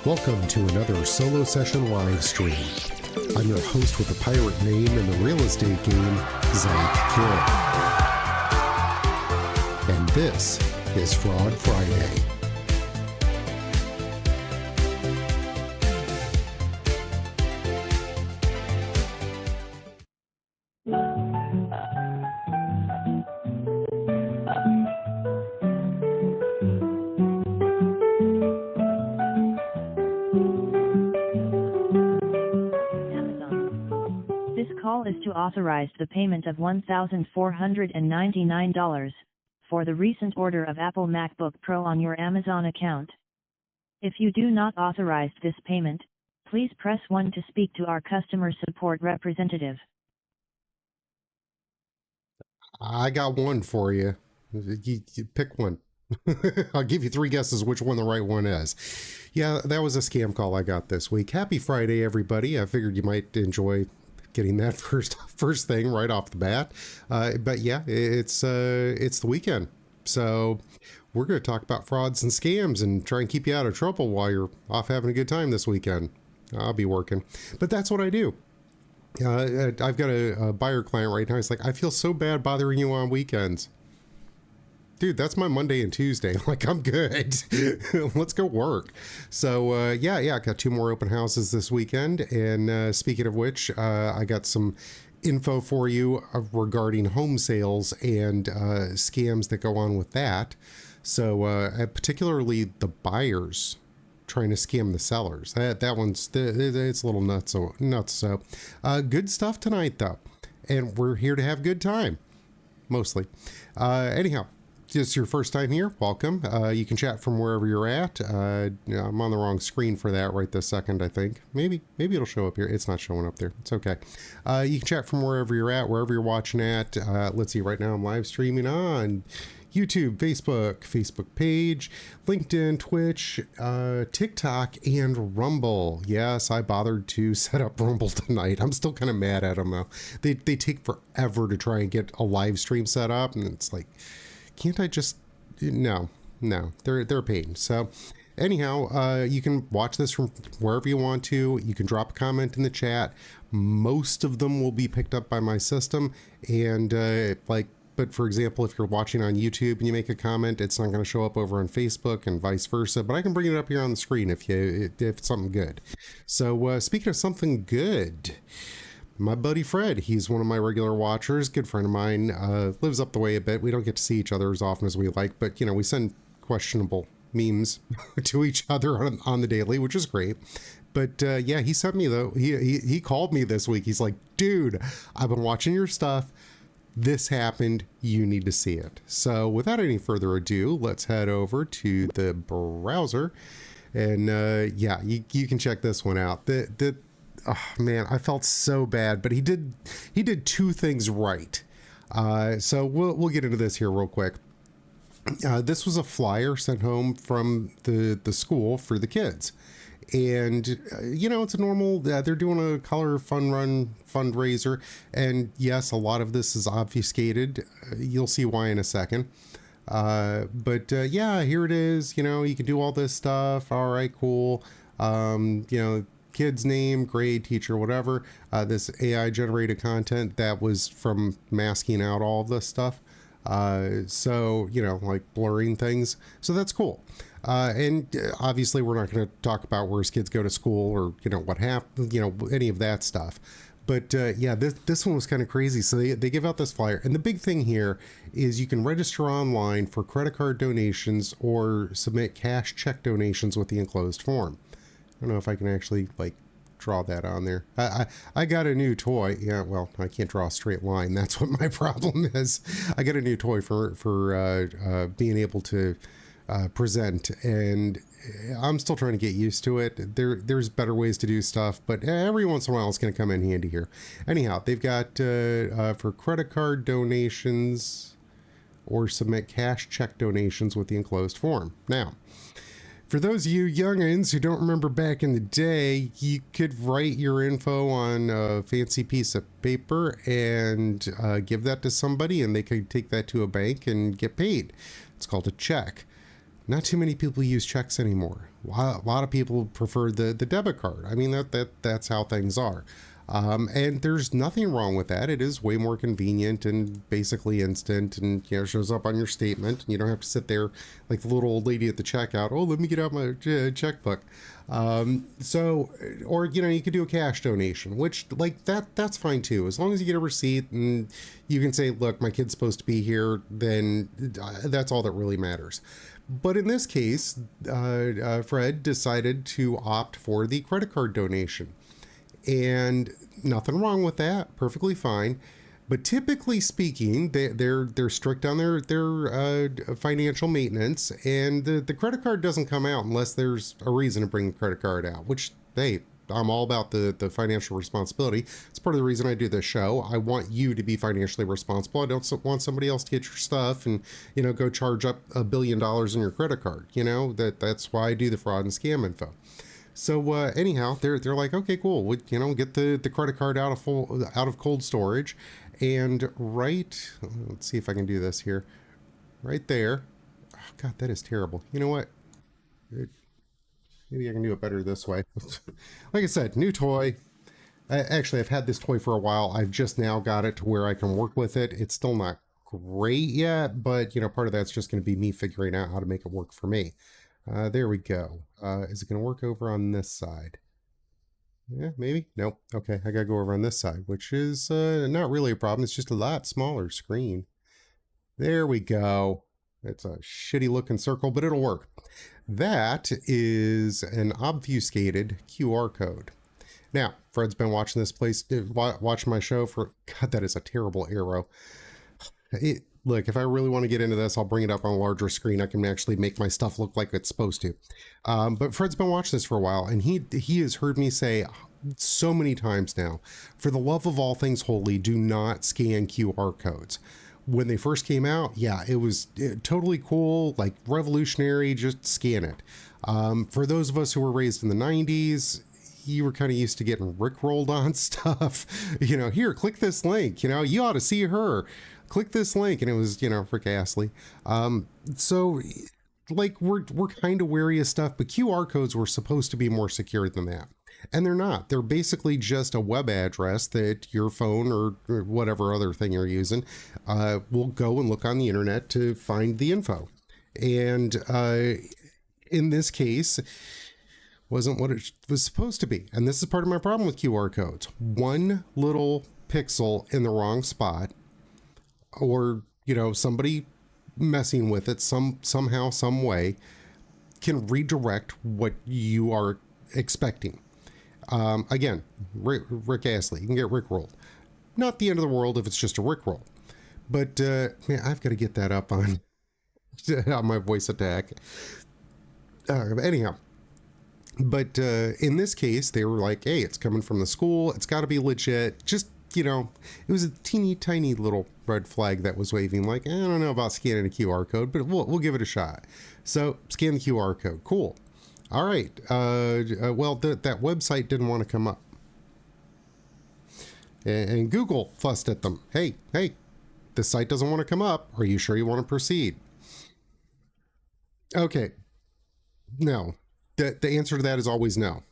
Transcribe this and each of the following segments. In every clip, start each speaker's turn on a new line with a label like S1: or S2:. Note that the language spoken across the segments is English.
S1: Welcome to another solo session live stream. I'm your host with the pirate name in the real estate game, Zach Kidd. And this is Fraud Friday.
S2: Is to authorize the payment of $1,499 for the recent order of Apple MacBook Pro on your Amazon account. If you do not authorize this payment, please press 1 to speak to our customer support representative.
S1: I got one for you. You pick one. I'll give you 3 guesses which one the right one is. Yeah, that was a scam call I got this week. Happy Friday, everybody. I figured you might enjoy getting that first thing right off the bat. But yeah, it's the weekend. So we're going to talk about frauds and scams and try and keep you out of trouble while you're off having a good time this weekend. I'll be working, but that's what I do. I've got a buyer client right now. He's like, I feel so bad bothering you on weekends. Dude, that's my Monday and Tuesday. Like, I'm good. Let's go work. So, yeah, I got 2 more open houses this weekend. And speaking of which, I got some info for you regarding home sales and scams that go on with that. So, particularly the buyers trying to scam the sellers. That one's, it's a little nuts. So, good stuff tonight, though. And we're here to have a good time. Mostly. Anyhow. Just your first time here, welcome. You can chat from wherever you're at. I'm on the wrong screen for that right this second, I think. Maybe it'll show up here. It's not showing up there. It's okay. You can chat from wherever you're at, wherever you're watching at. Let's see, right now I'm live streaming on YouTube, Facebook page, LinkedIn, Twitch, TikTok, and Rumble. Yes, I bothered to set up Rumble tonight. I'm still kind of mad at them though. They take forever to try and get a live stream set up, and it's like, can't I just, no, they're a pain. So anyhow, you can watch this from wherever you want to. You can drop a comment in the chat. Most of them will be picked up by my system. And but for example, if you're watching on YouTube and you make a comment, it's not going to show up over on Facebook and vice versa, but I can bring it up here on the screen if it's something good. So speaking of something good, my buddy Fred, he's one of my regular watchers, good friend of mine, lives up the way a bit. We don't get to see each other as often as we like, but, you know, we send questionable memes to each other on the daily, which is great. But, yeah, he sent me, though, he called me this week. He's like, dude, I've been watching your stuff. This happened. You need to see it. So without any further ado, let's head over to the browser. And, yeah, you can check this one out. Oh man, I felt so bad, but he did 2 things right. So we'll get into this here real quick. This was a flyer sent home from the school for the kids. And, you know, it's a normal, they're doing a color fun run fundraiser. And yes, a lot of this is obfuscated. You'll see why in a second. But yeah, here it is. You know, you can do all this stuff. All right, cool. You know, kid's name, grade, teacher, whatever. This AI generated content that was from masking out all of this stuff. So, you know, like blurring things. So that's cool. And obviously we're not going to talk about where his kids go to school or, you know, what happened, you know, any of that stuff. But yeah, this one was kind of crazy. So they give out this flyer. And the big thing here is you can register online for credit card donations or submit cash check donations with the enclosed form. I don't know if I can actually like draw that on there. I got a new toy. Yeah, well, I can't draw a straight line. That's what my problem is. I got a new toy for being able to present, and I'm still trying to get used to it. There's better ways to do stuff, but every once in a while it's going to come in handy here. Anyhow, they've got for credit card donations or submit cash check donations with the enclosed form. Now, for those of you youngins who don't remember back in the day, you could write your info on a fancy piece of paper and give that to somebody, and they could take that to a bank and get paid. It's called a check. not too many people use checks anymore. A lot of people prefer the debit card. I mean, that's how things are. And there's nothing wrong with that. It is way more convenient and basically instant, and shows up on your statement. You don't have to sit there like the little old lady at the checkout. Oh, let me get out my checkbook. Or you could do a cash donation, which like that's fine too, as long as you get a receipt and you can say, look, my kid's supposed to be here. Then that's all that really matters. But in this case, Fred decided to opt for the credit card donation. And nothing wrong with that, perfectly fine. But typically speaking, they're strict on their financial maintenance, and the credit card doesn't come out unless there's a reason to bring the credit card out. Which, hey, I'm all about the financial responsibility. It's part of the reason I do this show. I want you to be financially responsible. I don't want somebody else to get your stuff and go charge up $1 billion in your credit card. That's why I do the fraud and scam info. So anyhow, they're like, okay, cool. We, get the credit card out of cold storage, and let's see if I can do this here, right there. Oh, God, that is terrible. You know what? Maybe I can do it better this way. Like I said, new toy. Actually, I've had this toy for a while. I've just now got it to where I can work with it. It's still not great yet, but part of that's just going to be me figuring out how to make it work for me. There we go. Is it going to work over on this side? Yeah, maybe. Nope. Okay, I got to go over on this side, which is not really a problem. It's just a lot smaller screen. There we go. It's a shitty looking circle, but it'll work. That is an obfuscated QR code. Now, Fred's been watching this place, watching my show for, God, that is a terrible arrow. Look, if I really want to get into this, I'll bring it up on a larger screen. I can actually make my stuff look like it's supposed to. But Fred's been watching this for a while, and he has heard me say so many times now, for the love of all things holy, do not scan QR codes. When they first came out, yeah, it was totally cool, like revolutionary, just scan it. For those of us who were raised in the 90s, you were kind of used to getting rickrolled on stuff. Here, click this link, you ought to see her. Click this link, and it was, Rick Astley. So like we're kind of wary of stuff, but QR codes were supposed to be more secure than that. And they're not. They're basically just a web address that your phone or whatever other thing you're using will go and look on the internet to find the info. And in this case, wasn't what it was supposed to be. And this is part of my problem with QR codes. One little pixel in the wrong spot, or somebody messing with it somehow, some way, can redirect what you are expecting. Again, Rick Astley, you can get rickrolled. Not the end of the world if it's just a rickroll, but man, I've got to get that up on my voice attack. Anyhow, but in this case, they were like, hey, it's coming from the school. It's got to be legit. Just, it was a teeny tiny little red flag that was waving like, I don't know about scanning a QR code, but we'll give it a shot. So scan the QR code. Cool. All right. Well, that website didn't want to come up. And Google fussed at them. Hey, the site doesn't want to come up. Are you sure you want to proceed? Okay. No. The answer to that is always no.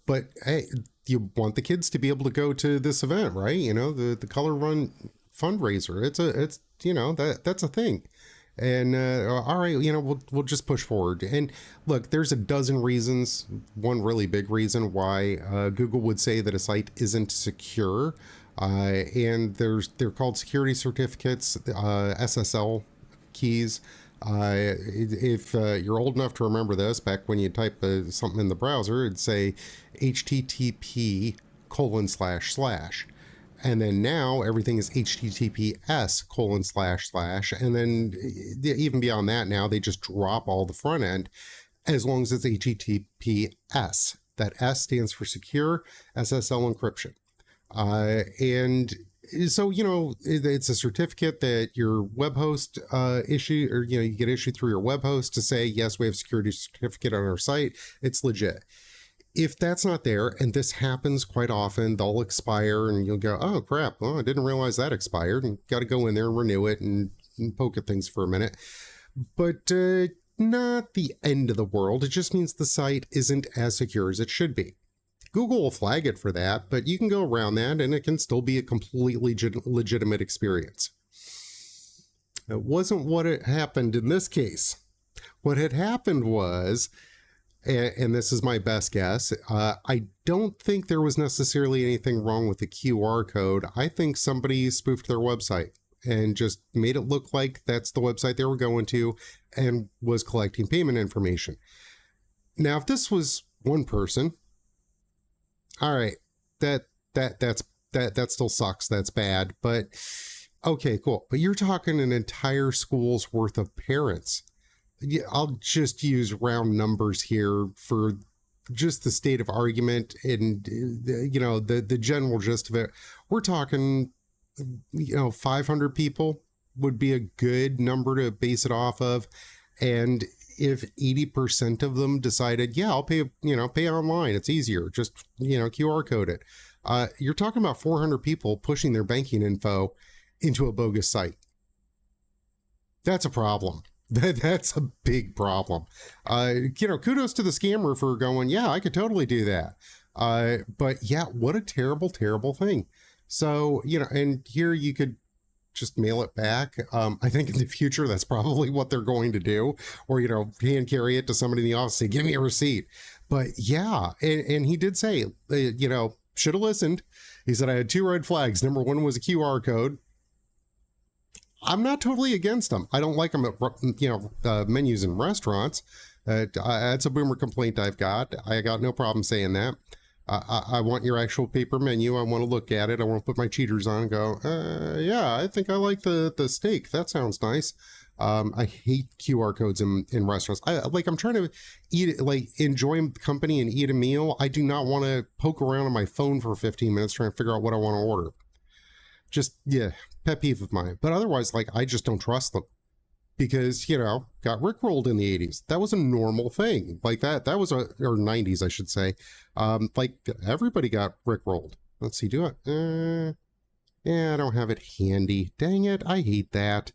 S1: But hey, you want the kids to be able to go to this event, right? The Color Run fundraiser. It's that's a thing. And all right, we'll just push forward. And look, there's a dozen reasons. One really big reason why Google would say that a site isn't secure, and they're called security certificates, SSL keys. If you're old enough to remember this, back when you type something in the browser, it'd say HTTP:// and then now everything is HTTPS://, and then even beyond that, now they just drop all the front end as long as it's HTTPS. That S stands for secure SSL encryption, and so it's a certificate that your web host issue, or you get issued through your web host to say, yes, we have a security certificate on our site. It's legit. If that's not there, and this happens quite often, they'll expire and you'll go, oh crap, well, I didn't realize that expired, and got to go in there and renew it and poke at things for a minute. But not the end of the world. It just means the site isn't as secure as it should be. Google will flag it for that, but you can go around that and it can still be a completely legitimate experience. It wasn't what had happened in this case. What had happened was, and this is my best guess, I don't think there was necessarily anything wrong with the QR code. I think somebody spoofed their website and just made it look like that's the website they were going to and was collecting payment information. Now, if this was one person, all right, that still sucks. That's bad. But okay, cool. But you're talking an entire school's worth of parents. Yeah, I'll just use round numbers here for just the state of argument and the general gist of it. We're talking 500 people would be a good number to base it off of. And if 80% of them decided, yeah, I'll pay online, it's easier, just QR code it, you're talking about 400 people pushing their banking info into a bogus site. That's a problem. That's a big problem. Kudos to the scammer for going, yeah, I could totally do that. But yeah, what a terrible, terrible thing. So, and here you could just mail it back. I think in the future, that's probably what they're going to do, or, hand carry it to somebody in the office, say, give me a receipt. But yeah, and he did say, should have listened. He said, I had 2 red flags. Number 1 was a QR code. I'm not totally against them. I don't like them at, menus in restaurants. That's a boomer complaint I've got. I got no problem saying that. I want your actual paper menu. I want to look at it. I want to put my cheaters on and go, yeah, I think I like the steak. That sounds nice. I hate QR codes in restaurants. I'm trying to eat, enjoy company and eat a meal. I do not want to poke around on my phone for 15 minutes trying to figure out what I want to order. Just, yeah, pet peeve of mine. But otherwise, I just don't trust them. Because, got rickrolled in the 80s. That was a normal thing. That was or 90s, I should say. Everybody got rickrolled. Let's see, do it. Yeah, I don't have it handy. Dang it, I hate that.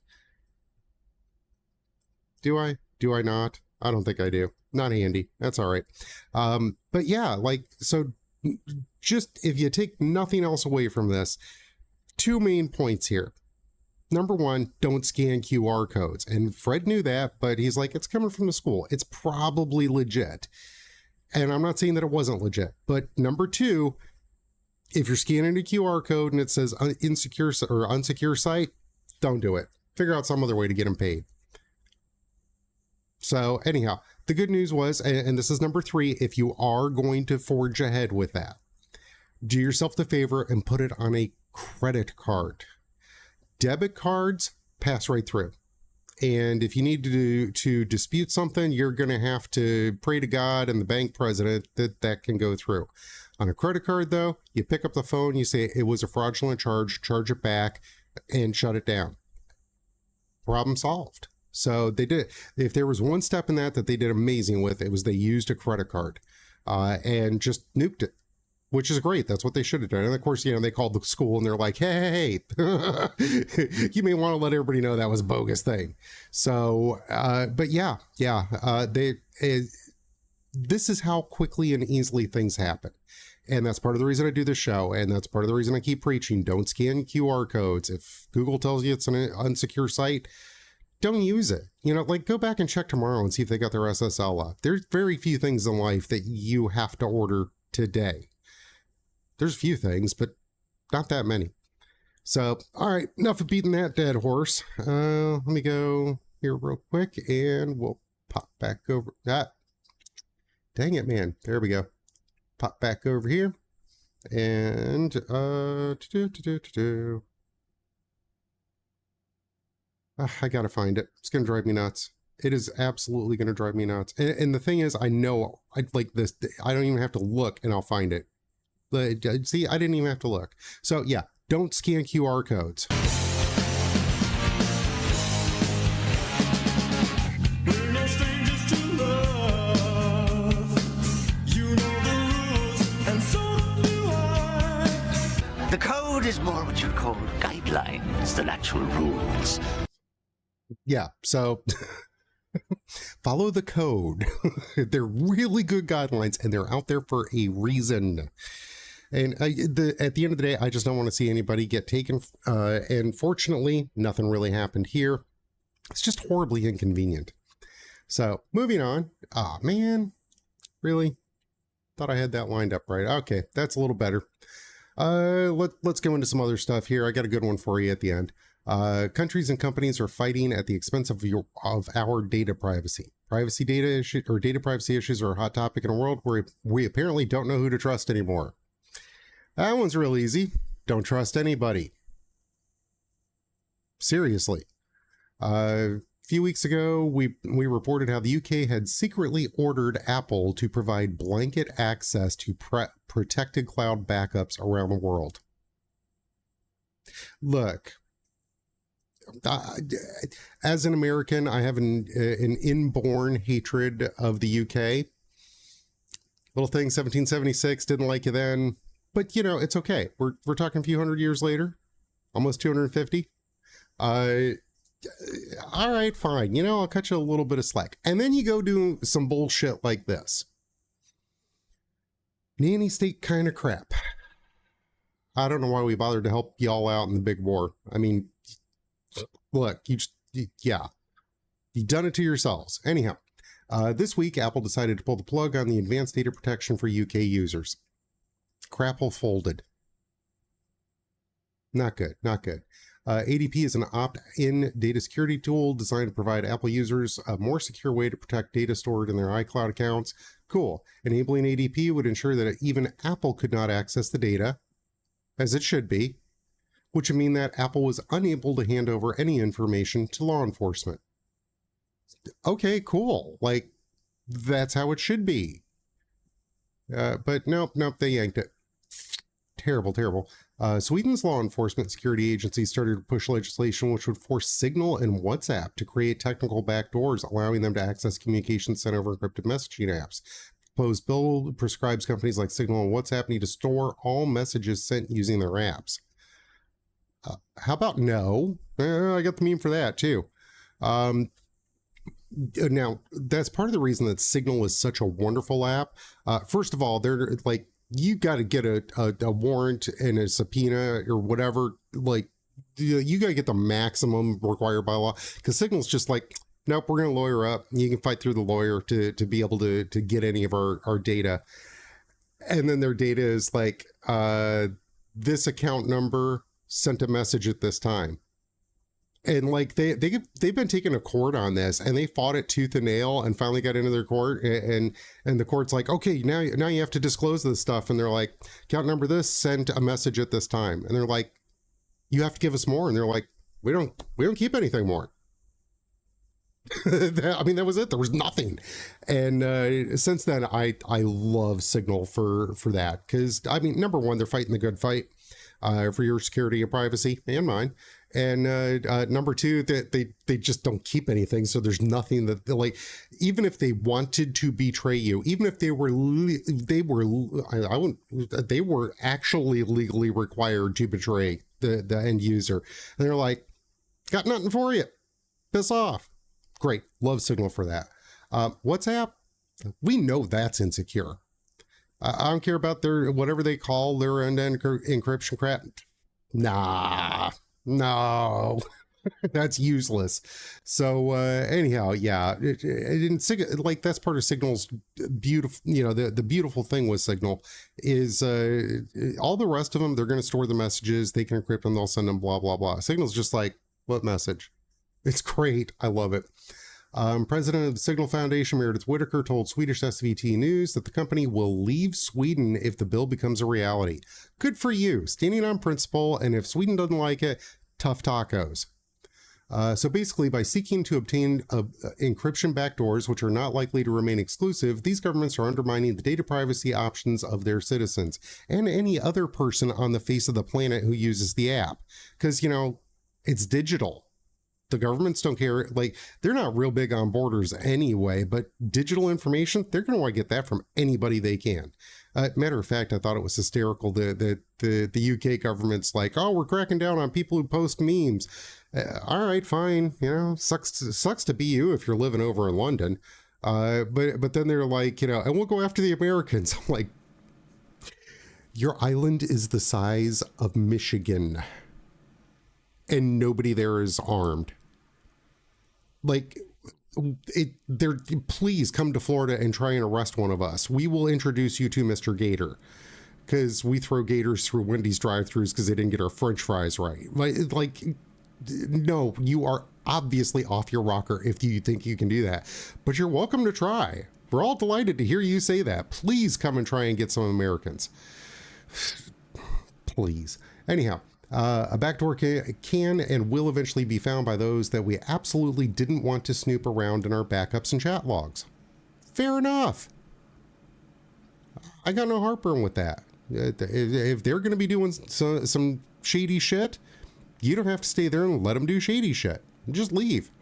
S1: Do I? Do I not? I don't think I do. Not handy. That's all right. But yeah, so just if you take nothing else away from this, 2 main points here. Number 1, don't scan QR codes. And Fred knew that, but he's like, it's coming from the school. It's probably legit. And I'm not saying that it wasn't legit. But number 2, if you're scanning a QR code and it says insecure or unsecure site, don't do it. Figure out some other way to get them paid. So anyhow, the good news was, and this is number 3, if you are going to forge ahead with that, do yourself the favor and put it on a credit card. Debit cards pass right through. And if you need to dispute something, you're going to have to pray to God and the bank president that can go through. On a credit card, though, you pick up the phone, you say it was a fraudulent charge it back, and shut it down. Problem solved. So they did. If there was one step in that they did amazing with, it was they used a credit card and just nuked it. Which is great. That's what they should have done. And of course, they called the school and they're like, hey, you may want to let everybody know that was a bogus thing. So, but yeah. This is how quickly and easily things happen. And that's part of the reason I do this show. And that's part of the reason I keep preaching. Don't scan QR codes. If Google tells you it's an unsecure site, don't use it. Go back and check tomorrow and see if they got their SSL up. There's very few things in life that you have to order today. There's a few things, but not that many. So, all right, enough of beating that dead horse. Let me go here real quick, and we'll pop back over. Dang it, man. There we go. Pop back over here. And, I gotta find it. It's gonna drive me nuts. It is absolutely gonna drive me nuts. And the thing is, I know, this. I don't even have to look, and I'll find it. See, I didn't even have to look. So yeah, don't scan QR codes.
S3: We're no strangers to love. You know the rules, and so do I.
S4: The code is more what you'd call guidelines than actual rules.
S1: Yeah, so Follow the code. They're really good guidelines, and they're out there for a reason. And at the end of the day, I just don't want to see anybody get taken. And fortunately, nothing really happened here. It's just horribly inconvenient. So moving on. Ah, man, really? Thought I had that lined up right. Okay, that's a little better. Let's go into some other stuff here. I got a good one for you at the end. Countries and companies are fighting at the expense of our data privacy. Data privacy issues are a hot topic in a world where we apparently don't know who to trust anymore. That one's real easy. Don't trust anybody. Seriously. A few weeks ago, we reported how the UK had secretly ordered Apple to provide blanket access to protected cloud backups around the world. Look, as an American, I have an inborn hatred of the UK. Little thing, 1776, didn't like you then. But, you know, it's okay. We're talking a few hundred years later, almost 250. All right, fine. You know, I'll cut you a little bit of slack. And then you go do some bullshit like this. Nanny state kind of crap. I don't know why we bothered to help y'all out in the big war. I mean, look, yeah, you've done it to yourselves. Anyhow, this week, Apple decided to pull the plug on the advanced data protection for UK users. Crapple folded. Not good, not good. ADP is an opt-in data security tool designed to provide Apple users a more secure way to protect data stored in their iCloud accounts. Cool. Enabling ADP would ensure that even Apple could not access the data, as it should be, which would mean that Apple was unable to hand over any information to law enforcement. Okay, cool. Like, that's how it should be. But nope, they yanked it. Terrible. Sweden's law enforcement security agency started to push legislation which would force Signal and WhatsApp to create technical backdoors, allowing them to access communications sent over encrypted messaging apps. Proposed bill prescribes companies like Signal and WhatsApp need to store all messages sent using their apps. How about no? I got the meme for that too. Now, that's part of the reason that Signal is such a wonderful app. First of all, they're like, you got to get a warrant and a subpoena or whatever. Like, you got to get the maximum required by law, because Signal's just like, nope, we're going to lawyer up. You can fight through the lawyer to be able to get any of our data. And then their data is like, this account number sent a message at this time. And like they've been taking a court on this, and they fought it tooth and nail and finally got into their court, and the court's like, okay, now you have to disclose this stuff. And they're like, account number this sent a message at this time. And they're like, you have to give us more. And they're like, we don't keep anything more. I mean, that was it. There was nothing. And since then, I love Signal for that, because I mean, number one, they're fighting the good fight for your security and privacy and mine. And number two, that they just don't keep anything. So there's nothing that like, even if they wanted to betray you, even if they were actually legally required to betray the end user, and they're like, got nothing for you, piss off. Great. Love Signal for that. WhatsApp, we know that's insecure. I don't care about their, whatever they call their end-to-end encryption crap. Nah, no, that's useless. So anyhow, yeah, like that's part of Signal's beautiful, you know, the beautiful thing with Signal is all the rest of them, they're going to store the messages, they can encrypt them, they'll send them, blah, blah, blah. Signal's just like, what message? It's great. I love it. President of the Signal Foundation, Meredith Whitaker, told Swedish SVT News that the company will leave Sweden if the bill becomes a reality. Good for you, standing on principle, and if Sweden doesn't like it, tough tacos. So basically, by seeking to obtain encryption backdoors, which are not likely to remain exclusive, these governments are undermining the data privacy options of their citizens and any other person on the face of the planet who uses the app. Because, you know, it's digital. The governments don't care. Like, they're not real big on borders anyway, but digital information, they're going to want to get that from anybody they can. Matter of fact, I thought it was hysterical that the UK government's like, oh, we're cracking down on people who post memes. All right, fine. You know, sucks to be you if you're living over in London. But then they're like, you know, and we'll go after the Americans. I'm like, your island is the size of Michigan, and nobody there is armed. Like, please come to Florida and try and arrest one of us. We will introduce you to Mr. Gator, because we throw gators through Wendy's drive-thrus because they didn't get our French fries right. Like, no, you are obviously off your rocker if you think you can do that. But you're welcome to try. We're all delighted to hear you say that. Please come and try and get some Americans. Please. Anyhow, a backdoor can and will eventually be found by those that we absolutely didn't want to snoop around in our backups and chat logs. Fair enough. I got no heartburn with that. If they're going to be doing some shady shit, you don't have to stay there and let them do shady shit. Just leave.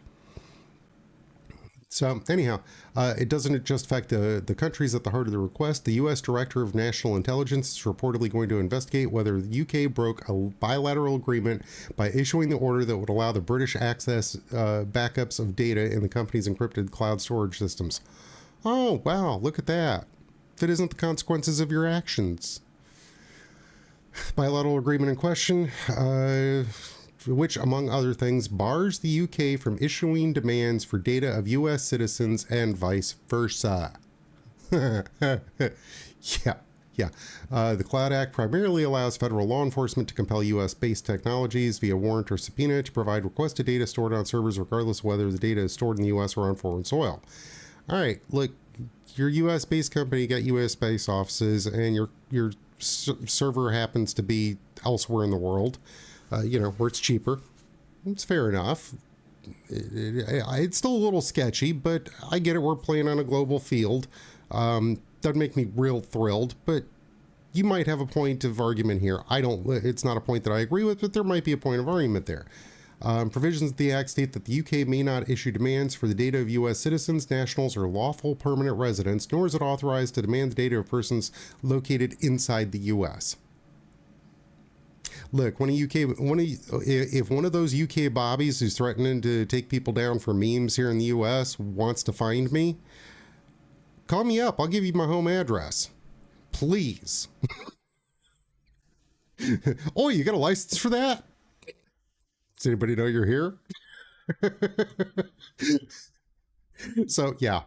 S1: So anyhow, it doesn't just affect the countries at the heart of the request. The U.S. Director of National Intelligence is reportedly going to investigate whether the U.K. broke a bilateral agreement by issuing the order that would allow the British access backups of data in the company's encrypted cloud storage systems. Oh, wow, look at that. That isn't the consequences of your actions. Bilateral agreement in question, which, among other things, bars the UK from issuing demands for data of US citizens and vice versa. Yeah. The Cloud Act primarily allows federal law enforcement to compel US-based technologies via warrant or subpoena to provide requested data stored on servers regardless of whether the data is stored in the US or on foreign soil. All right, look, your US-based company got US-based offices, and your server happens to be elsewhere in the world. You know, where it's cheaper. It's fair enough. It's still a little sketchy, but I get it. We're playing on a global field. Doesn't make me real thrilled, but you might have a point of argument here. It's not a point that I agree with, but there might be a point of argument there. Provisions of the Act state that the UK may not issue demands for the data of US citizens, nationals, or lawful permanent residents, nor is it authorized to demand the data of persons located inside the US. Look, if one of those UK bobbies who's threatening to take people down for memes here in the US wants to find me, call me up. I'll give you my home address. Please. Oh, you got a license for that? Does anybody know you're here? So, yeah.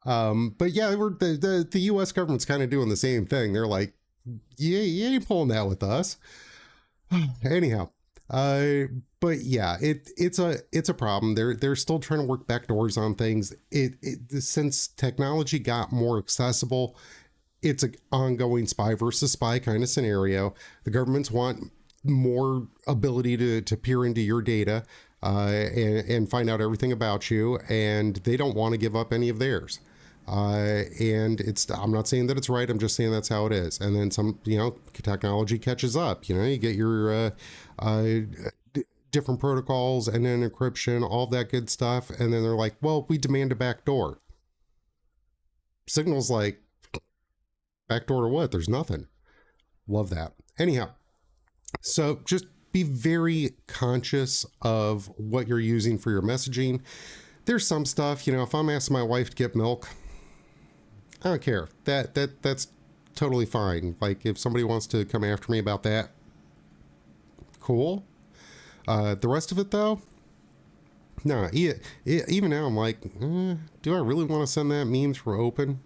S1: But yeah, the US government's kind of doing the same thing. They're like, yeah, you ain't pulling that with us. Anyhow, but yeah, it's a problem. They're still trying to work backdoors on things. Since technology got more accessible, it's an ongoing spy versus spy kind of scenario. The governments want more ability to peer into your data and find out everything about you, and they don't want to give up any of theirs. And I'm not saying that it's right. I'm just saying that's how it is. And then some, technology catches up, you get your, different protocols and then encryption, all that good stuff. And then they're like, well, we demand a backdoor. Signal's like, backdoor to what? There's nothing. Love that. Anyhow, so just be very conscious of what you're using for your messaging. There's some stuff, if I'm asking my wife to get milk, I don't care. That's totally fine. Like, if somebody wants to come after me about that, cool. The rest of it, though, no. Even now, I'm like, do I really want to send that meme through open?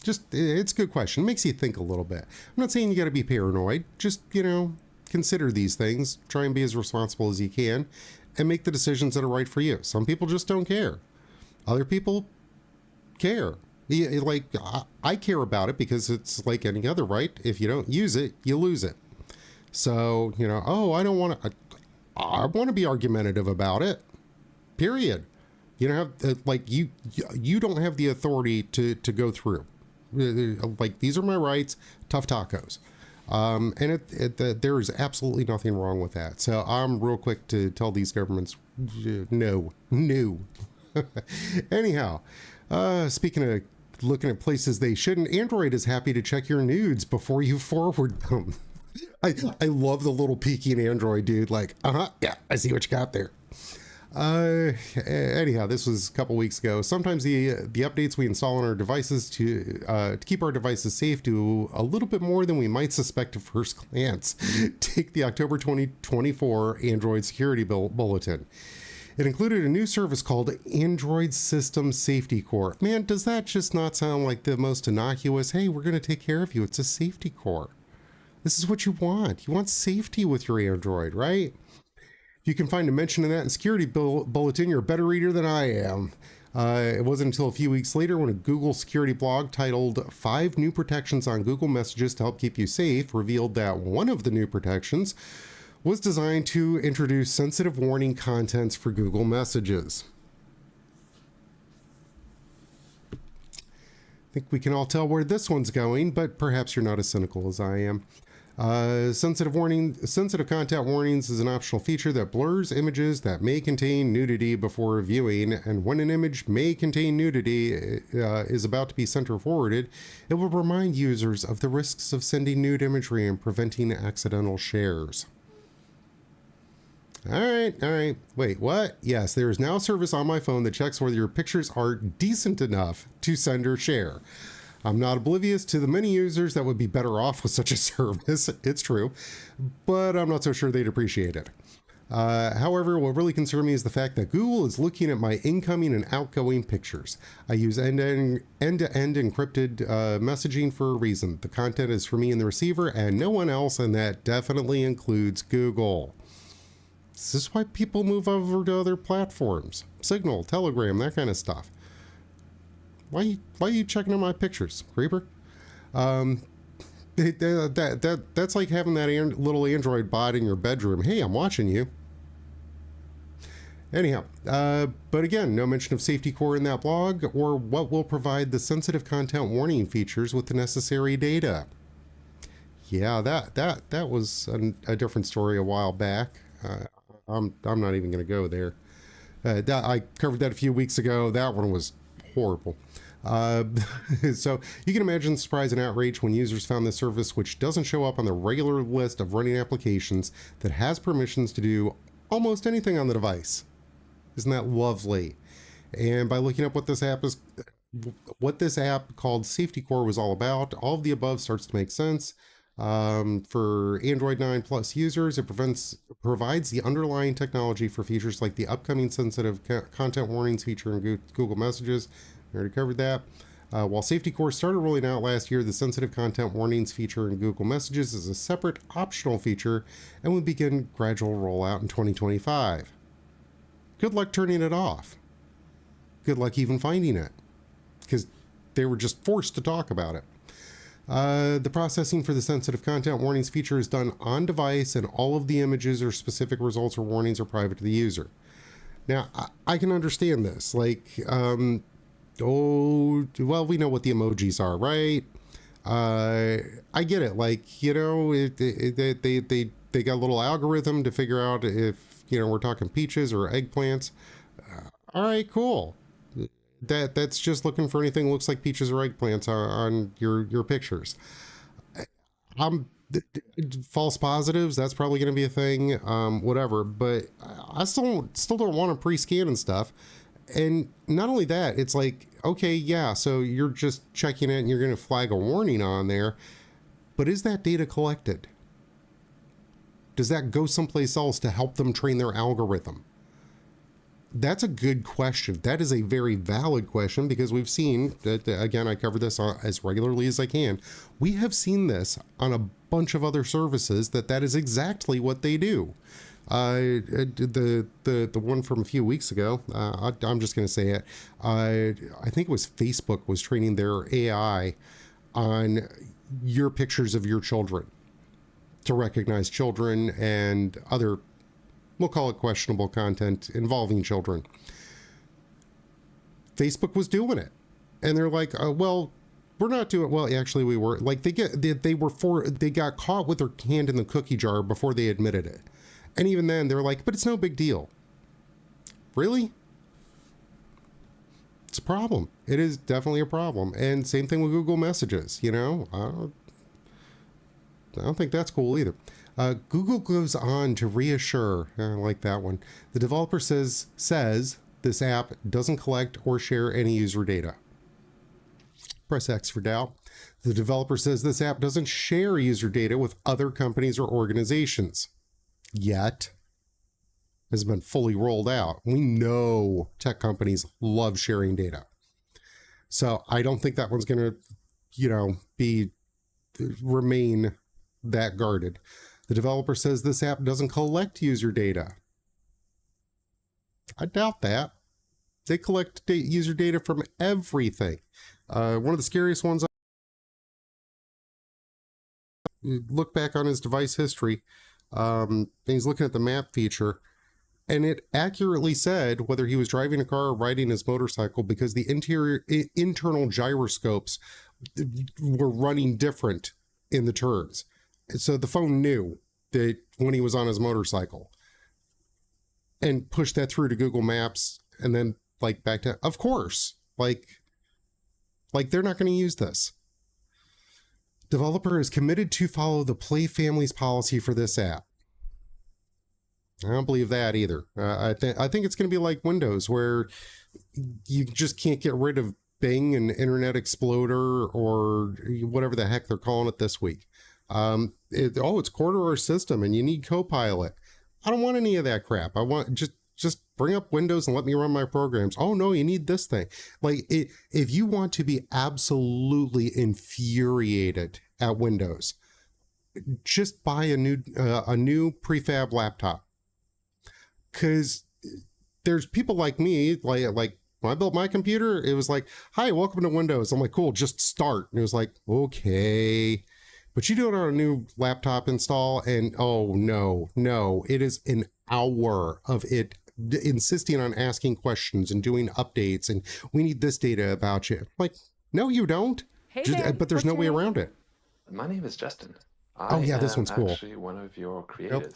S1: It's a good question. It makes you think a little bit. I'm not saying you got to be paranoid. Just, consider these things. Try and be as responsible as you can and make the decisions that are right for you. Some people just don't care. Other people care. Like, I care about it because it's like any other, right? If you don't use it, you lose it. So, I don't want to, I want to be argumentative about it, period. You don't have, you don't have the authority to go through. Like, these are my rights, tough tacos. There is absolutely nothing wrong with that. So I'm real quick to tell these governments, no. Anyhow, speaking of looking at places they shouldn't, Android is happy to check your nudes before you forward them. I love the little peeking Android dude. Like, yeah, I see what you got there. Anyhow, this was a couple weeks ago. Sometimes the updates we install on our devices to keep our devices safe do a little bit more than we might suspect at first glance. Take the October 2024 Android Security Bulletin. It included a new service called Android System Safety Core. Man, does that just not sound like the most innocuous, hey, we're going to take care of you. It's a safety core. This is what you want. You want safety with your Android, right? You can find a mention of that in Security Bulletin. You're a better reader than I am. It wasn't until a few weeks later when a Google security blog titled 5 New Protections on Google Messages to Help Keep You Safe revealed that one of the new protections was designed to introduce sensitive warning contents for Google Messages. I think we can all tell where this one's going, but perhaps you're not as cynical as I am. Sensitive content warnings is an optional feature that blurs images that may contain nudity before viewing, and when an image may contain nudity is about to be sent or forwarded, it will remind users of the risks of sending nude imagery and preventing accidental shares. All right. Wait, what? Yes, there is now a service on my phone that checks whether your pictures are decent enough to send or share. I'm not oblivious to the many users that would be better off with such a service. It's true, but I'm not so sure they'd appreciate it. However, what really concerns me is the fact that Google is looking at my incoming and outgoing pictures. I use end-to-end encrypted messaging for a reason. The content is for me and the receiver and no one else, and that definitely includes Google. This is why people move over to other platforms. Signal, Telegram, that kind of stuff. Why are you checking out my pictures, creeper? That's like having that little Android bot in your bedroom. Hey, I'm watching you. Anyhow, but again, no mention of Safety Core in that blog or what will provide the sensitive content warning features with the necessary data. Yeah, that was a different story a while back. I'm not even going to go there. I covered that a few weeks ago. That one was horrible. So you can imagine the surprise and outrage when users found this service, which doesn't show up on the regular list of running applications, that has permissions to do almost anything on the device. Isn't that lovely? And by looking up what this app called Safety Core was all about, all of the above starts to make sense. For Android 9 Plus users, it provides the underlying technology for features like the upcoming sensitive content warnings feature in Google Messages. I already covered that. While Safety Core started rolling out last year, the sensitive content warnings feature in Google Messages is a separate optional feature and will begin gradual rollout in 2025. Good luck turning it off. Good luck even finding it, because they were just forced to talk about it. The processing for the sensitive content warnings feature is done on device, and all of the images or specific results or warnings are private to the user. Now, I can understand this. Like, oh, well, we know what the emojis are, right? I get it. Like, you know, they got a little algorithm to figure out if, you know, we're talking peaches or eggplants. All right, cool. That's just looking for anything that looks like peaches or eggplants on your pictures. False positives, that's probably going to be a thing, whatever, but I still don't want to pre-scan and stuff. And not only that, it's like, okay, yeah, so you're just checking it and you're going to flag a warning on there, but is that data collected? Does that go someplace else to help them train their algorithm? That's a good question. That is a very valid question, because we've seen that, again, I cover this as regularly as I can. We have seen this on a bunch of other services that is exactly what they do. The one from a few weeks ago, I'm just going to say it. I think it was Facebook was training their AI on your pictures of your children to recognize children and other, we'll call it questionable content involving children. Facebook was doing it. And they're like, well, we're not doing well. Actually, we were like they got caught with their hand in the cookie jar before they admitted it, and even then they're like, but it's no big deal. Really? It's a problem. It is definitely a problem. And same thing with Google Messages. You know, I don't think that's cool either. Google goes on to reassure, I like that one. The developer says this app doesn't collect or share any user data. Press X for doubt. The developer says this app doesn't share user data with other companies or organizations. Yet. Has been fully rolled out. We know tech companies love sharing data. So I don't think that one's going to, remain that guarded. The developer says this app doesn't collect user data. I doubt that. They collect user data from everything. One of the scariest ones, look back on his device history, and he's looking at the map feature, and it accurately said whether he was driving a car or riding his motorcycle because the internal gyroscopes were running different in the turns. So the phone knew that when he was on his motorcycle and pushed that through to Google Maps and then like back to, of course, like they're not going to use this. Developer is committed to follow the Play Family's policy for this app. I don't believe that either. I think it's going to be like Windows, where you just can't get rid of Bing and Internet Explorer or whatever the heck they're calling it this week. It's core to our system and you need Copilot. I don't want any of that crap. I want just bring up Windows and let me run my programs. Oh no, you need this thing. Like if you want to be absolutely infuriated at Windows, just buy a new prefab laptop. Because there's people like me, like when I built my computer, it was like, hi, welcome to Windows. I'm like, cool, just start. And it was like, okay. But you do it on a new laptop install and oh, no, it is an hour of it insisting on asking questions and doing updates. And we need this data about you. I'm like, no, you don't.
S5: Hey there,
S1: but there's no way around it.
S6: My name is Justin.
S1: Oh, yeah, this one's cool.
S6: Actually, one of your creators.
S1: Nope.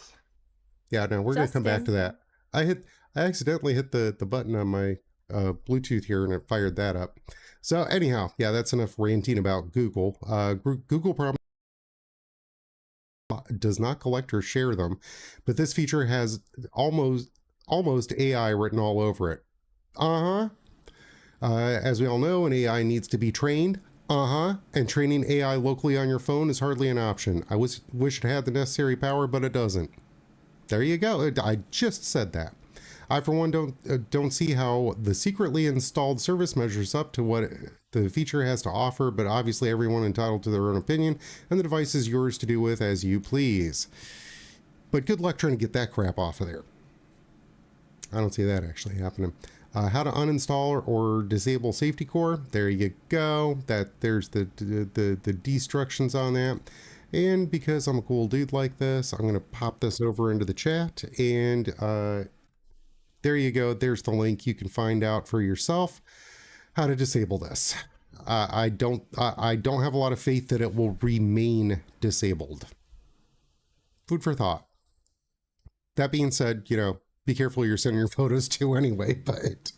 S1: Yeah, no, we're going to come back to that. I accidentally hit the button on my Bluetooth here and it fired that up. So anyhow, yeah, that's enough ranting about Google. Google probably does not collect or share them, but this feature has almost AI written all over it. As we all know, an AI needs to be trained. And training AI locally on your phone is hardly an option. I wish it had the necessary power, but it doesn't. There you go. I just said that. I, for one, don't see how the secretly installed service measures up to what the feature has to offer, but obviously everyone entitled to their own opinion, and the device is yours to do with as you please. But good luck trying to get that crap off of there. I don't see that actually happening. How to uninstall or disable safety core. There you go. There's the destructions on that. And because I'm a cool dude like this, I'm going to pop this over into the chat. And there you go. There's the link. You can find out for yourself how to disable this. I don't have a lot of faith that it will remain disabled. Food for thought. That being said, be careful who you're sending your photos to anyway. But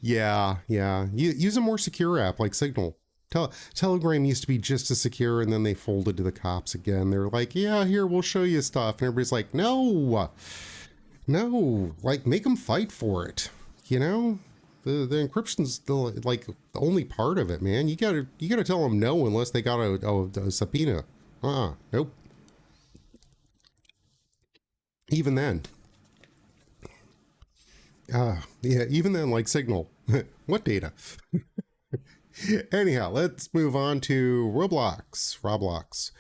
S1: yeah. Use a more secure app like Signal. Telegram used to be just as secure, and then they folded to the cops again. They're like, yeah, here, we'll show you stuff. And everybody's like, no, like, make them fight for it. The encryption's still like the only part of it, man. You gotta tell them no unless they got a subpoena. Nope. Even then. Even then, like Signal. What data? Anyhow, let's move on to Roblox.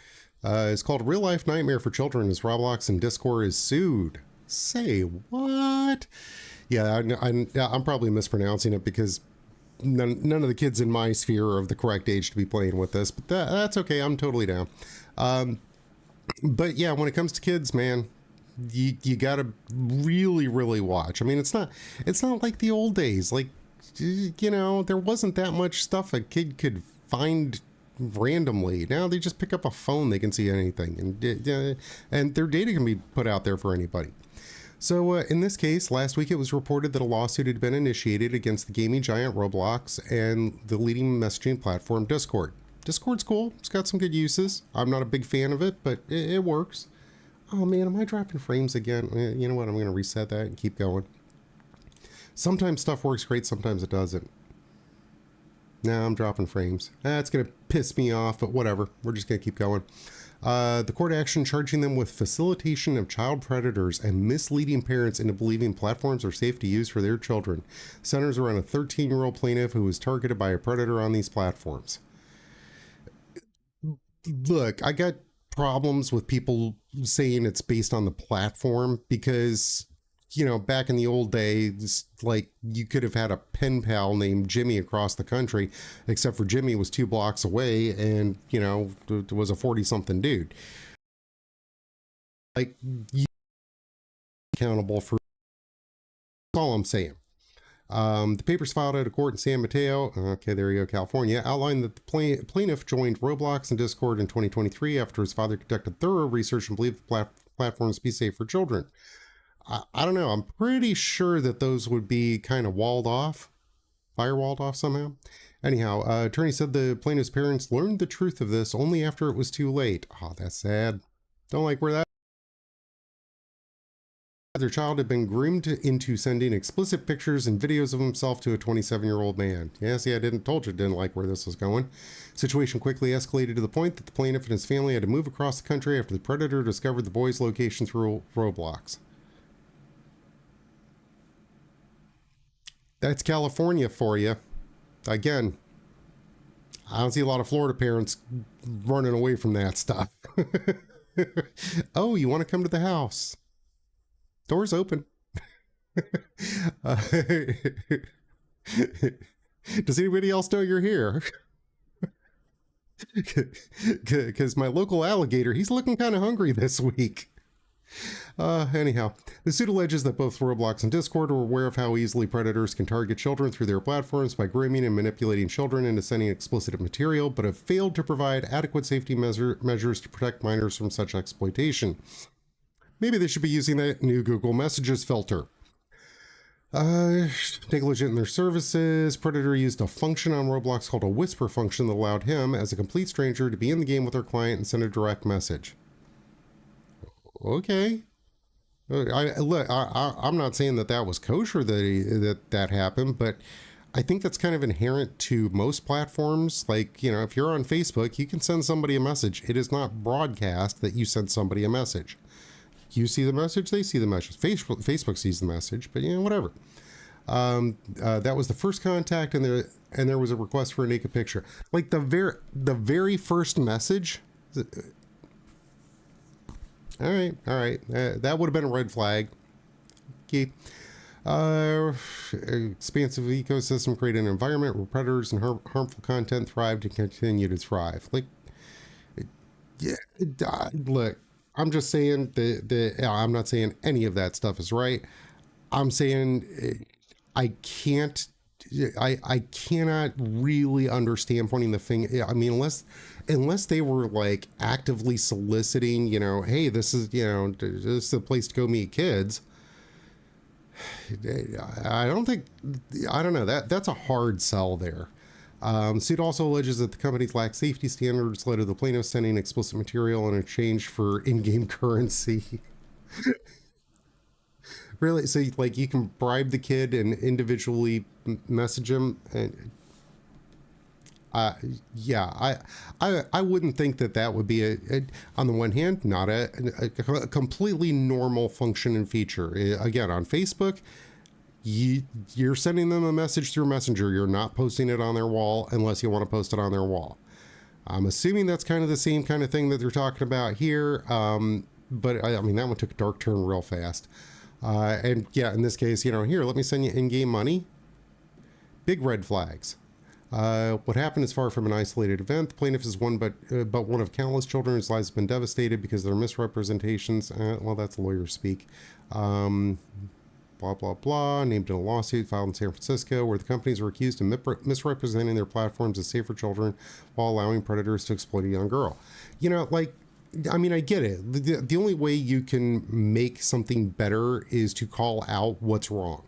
S1: It's called Real Life Nightmare for Children as Roblox and Discord is sued. Say what? Yeah, I'm probably mispronouncing it because none of the kids in my sphere are of the correct age to be playing with this, but that's okay. I'm totally down. But yeah, when it comes to kids, man, you gotta really, really watch. I mean, it's not like the old days. Like, there wasn't that much stuff a kid could find randomly. Now they just pick up a phone, they can see anything, and their data can be put out there for anybody. So in this case, last week it was reported that a lawsuit had been initiated against the gaming giant Roblox and the leading messaging platform Discord. Discord's cool. It's got some good uses. I'm not a big fan of it, but it works. Oh man, am I dropping frames again? You know what? I'm going to reset that and keep going. Sometimes stuff works great, sometimes it doesn't. Now I'm dropping frames. That's going to piss me off, but whatever. We're just going to keep going. The court action charging them with facilitation of child predators and misleading parents into believing platforms are safe to use for their children. Centers around a 13-year-old plaintiff who was targeted by a predator on these platforms. Look, I got problems with people saying it's based on the platform because, you know, back in the old days, like, you could have had a pen pal named Jimmy across the country, except for Jimmy was 2 blocks away and, you know, was a 40-something dude. Like, you accountable for all I'm saying. The papers filed out of court in San Mateo, okay, there you go, California, outlined that the plaintiff joined Roblox and Discord in 2023 after his father conducted thorough research and believed the platforms to be safe for children. I don't know. I'm pretty sure that those would be kind of walled off, firewalled off somehow. Anyhow, attorney said the plaintiff's parents learned the truth of this only after it was too late. Oh, that's sad. Don't like where that. Their child had been groomed into sending explicit pictures and videos of himself to a 27-year-old man. Yeah, see, told you didn't like where this was going. Situation quickly escalated to the point that the plaintiff and his family had to move across the country after the predator discovered the boy's location through Roblox. That's California for you. Again, I don't see a lot of Florida parents running away from that stuff. Oh, you want to come to the house? Doors open. Does anybody else know you're here? Because my local alligator, he's looking kind of hungry this week. Anyhow, the suit alleges that both Roblox and Discord are aware of how easily predators can target children through their platforms by grooming and manipulating children into sending explicit material, but have failed to provide adequate safety measures to protect minors from such exploitation. Maybe they should be using that new Google Messages filter. Negligent in their services. Predator used a function on Roblox called a whisper function that allowed him, as a complete stranger, to be in the game with their client and send a direct message. Okay. I'm not saying that was kosher that happened, but I think that's kind of inherent to most platforms. Like, you know, if you're on Facebook, you can send somebody a message. It is not broadcast that you send somebody a message. You see the message, they see the message. Facebook sees the message, but you know, whatever. That was the first contact, and there was a request for a naked picture. Like the very first message. All right. That would have been a red flag. Okay. Expansive ecosystem create an environment where predators and harmful content thrive to continue to thrive. Like, yeah, look. I'm just saying I'm not saying any of that stuff is right. I'm saying I cannot really understand pointing the finger. I mean, unless they were like actively soliciting, you know, hey, this is the place to go meet kids. I don't know, that's a hard sell there. Suit also alleges that the companies lack safety standards, led to the plaintiff sending explicit material in exchange for in-game currency. Really? So, like, you can bribe the kid and individually message him? And, yeah, I wouldn't think that would be on the one hand, not a completely normal function and feature. Again, on Facebook, you're sending them a message through Messenger. You're not posting it on their wall unless you want to post it on their wall. I'm assuming that's kind of the same kind of thing that they're talking about here. But I mean, that one took a dark turn real fast. And yeah, in this case, you know, here, let me send you in-game money. Big red flags. What happened is far from an isolated event. The plaintiff is one, but one of countless children whose lives have been devastated because of their misrepresentations. Well, that's lawyer speak. blah, blah, blah, named in a lawsuit filed in San Francisco where the companies were accused of misrepresenting their platforms as safe for children while allowing predators to exploit a young girl. You know, like, I mean, I get it. The only way you can make something better is to call out what's wrong.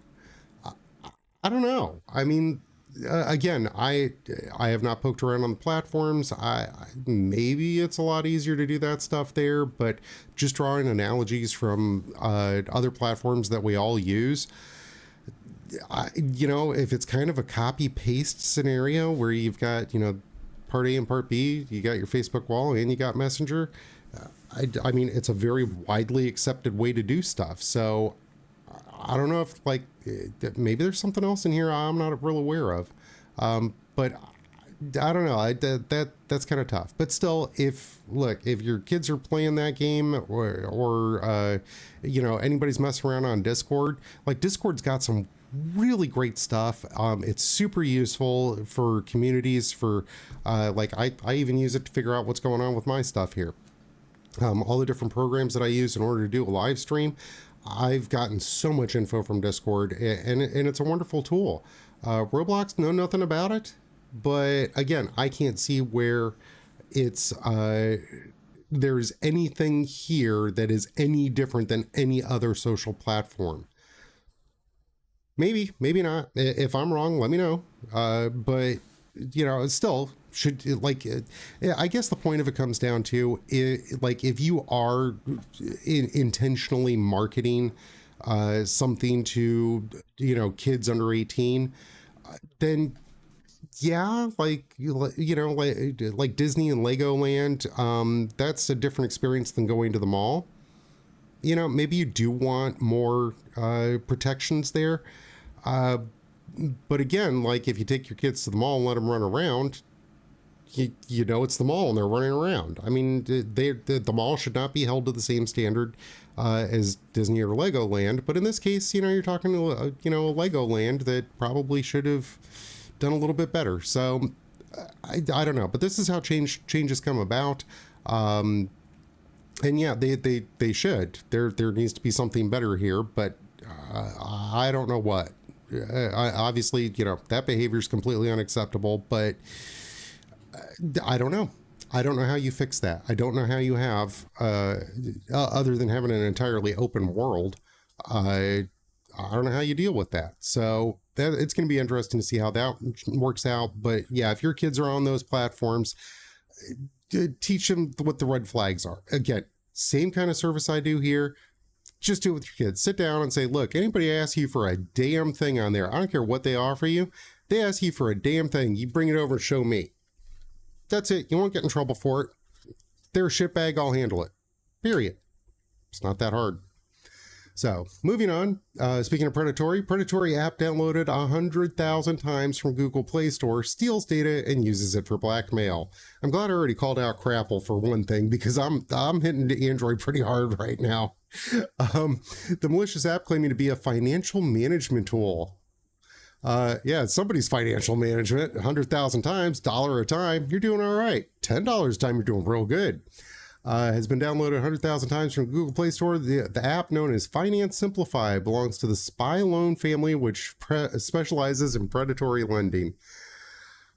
S1: I don't know. I mean, again, I have not poked around on the platforms. Maybe it's a lot easier to do that stuff there, but just drawing analogies from other platforms that we all use, you know, if it's kind of a copy paste scenario where you've got, you know, part A and part B, you got your Facebook wall and you got Messenger. I mean, it's a very widely accepted way to do stuff. So I don't know if, like, maybe there's something else in here I'm not real aware of. But I don't know. That's kind of tough. But still, if your kids are playing that game or you know, anybody's messing around on Discord, like Discord's got some really great stuff. It's super useful for communities for like I even use it to figure out what's going on with my stuff here. All the different programs that I use in order to do a live stream, I've gotten so much info from Discord, and it's a wonderful tool. Roblox, know nothing about it, but again, I can't see where it's there's anything here that is any different than any other social platform. Maybe not. If I'm wrong, let me know. But you know, it's still should, like, I guess the point of it comes down to like, if you are intentionally marketing something to, you know, kids under 18, then yeah, like, you know, like Disney and Legoland, that's a different experience than going to the mall. You know, maybe you do want more protections there. But again, like, if you take your kids to the mall and let them run around, you know, it's the mall and they're running around. I mean, the mall should not be held to the same standard as Disney or Legoland. But in this case, you know, you're talking to a Legoland that probably should have done a little bit better. So I don't know, but this is how changes come about. And yeah, they should. There needs to be something better here, but I don't know what. Obviously, you know, that behavior is completely unacceptable, but I don't know. I don't know how you fix that. I don't know how you have, other than having an entirely open world, I don't know how you deal with that. So it's going to be interesting to see how that works out. But yeah, if your kids are on those platforms, teach them what the red flags are. Again, same kind of service I do here. Just do it with your kids. Sit down and say, look, anybody asks you for a damn thing on there, I don't care what they offer you. They ask you for a damn thing, you bring it over and show me. That's it. You won't get in trouble for it. They're a shitbag, I'll handle it. Period. It's not that hard. So, moving on. Speaking of predatory app downloaded 100,000 times from Google Play Store, steals data and uses it for blackmail. I'm glad I already called out Crapple for one thing, because I'm hitting Android pretty hard right now. The malicious app claiming to be a financial management tool. Yeah, it's somebody's financial management. 100,000 times, $1 a time, you're doing all right. $10 a time, you're doing real good. Has been downloaded 100,000 times from Google Play Store. The app, known as Finance Simplify, belongs to the Spy Loan family, which specializes in predatory lending.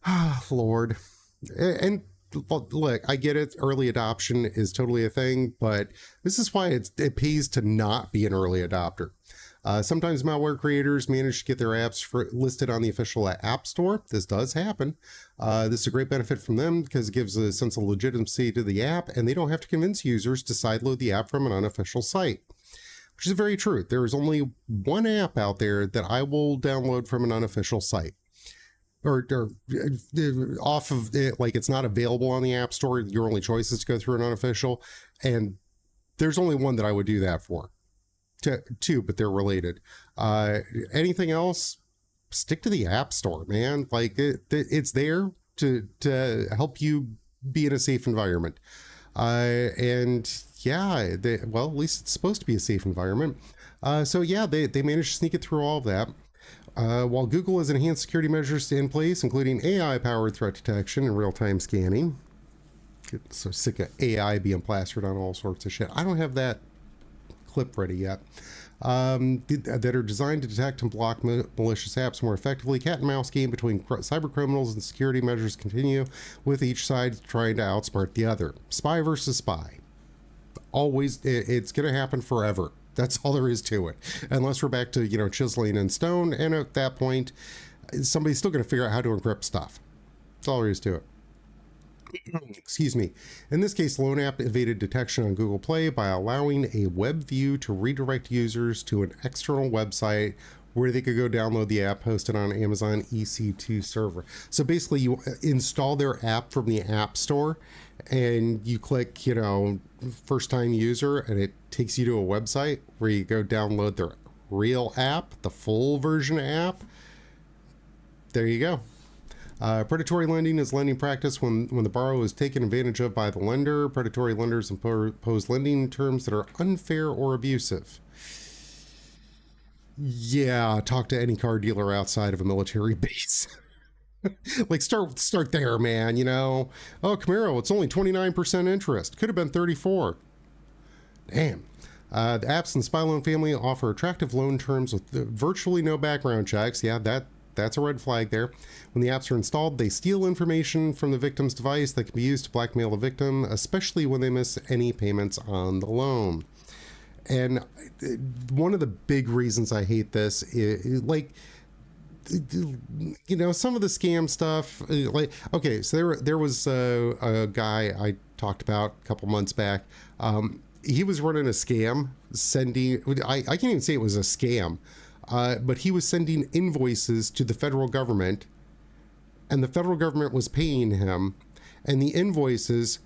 S1: Ah, Lord. And look, I get it. Early adoption is totally a thing, but this is why it pays to not be an early adopter. Sometimes malware creators manage to get their apps listed on the official App Store. This does happen. This is a great benefit from them because it gives a sense of legitimacy to the app, and they don't have to convince users to sideload the app from an unofficial site, which is very true. There is only one app out there that I will download from an unofficial site. Or off of it, like, it's not available on the App Store. Your only choice is to go through an unofficial, and there's only one that I would do that for. Two, but they're related. Anything else, stick to the App Store, man. Like, it's there to help you be in a safe environment. And yeah, well, at least it's supposed to be a safe environment. So yeah, they managed to sneak it through all of that. While Google has enhanced security measures in place, including AI-powered threat detection and real-time scanning. Get so sick of AI being plastered on all sorts of shit. I don't have that clip ready yet. that are designed to detect and block malicious apps more effectively. Cat and mouse game between cyber criminals and security measures continue, with each side trying to outsmart the other. Spy versus spy. Always, it's going to happen forever. That's all there is to it. Unless we're back to, chiseling in stone, and at that point, somebody's still going to figure out how to encrypt stuff. That's all there is to it. Excuse me. In this case, Loan App evaded detection on Google Play by allowing a web view to redirect users to an external website where they could go download the app hosted on Amazon EC2 server. So basically, you install their app from the App Store and you click, first time user, and it takes you to a website where you go download their real app, the full version app. There you go. Predatory lending is lending practice when the borrower is taken advantage of by the lender. Predatory lenders impose lending terms that are unfair or abusive. Yeah, talk to any car dealer outside of a military base. Like start there, man. Oh, Camaro, it's only 29% interest. Could have been 34. Damn. The apps in the Spy Loan family offer attractive loan terms with virtually no background checks. Yeah, that's a red flag there. When the apps are installed, they steal information from the victim's device that can be used to blackmail the victim, especially when they miss any payments on the loan. And one of the big reasons I hate this is, some of the scam stuff, okay, so there was a guy I talked about a couple months back. He was running a scam, I can't even say it was a scam. But he was sending invoices to the federal government, and the federal government was paying him, and the invoices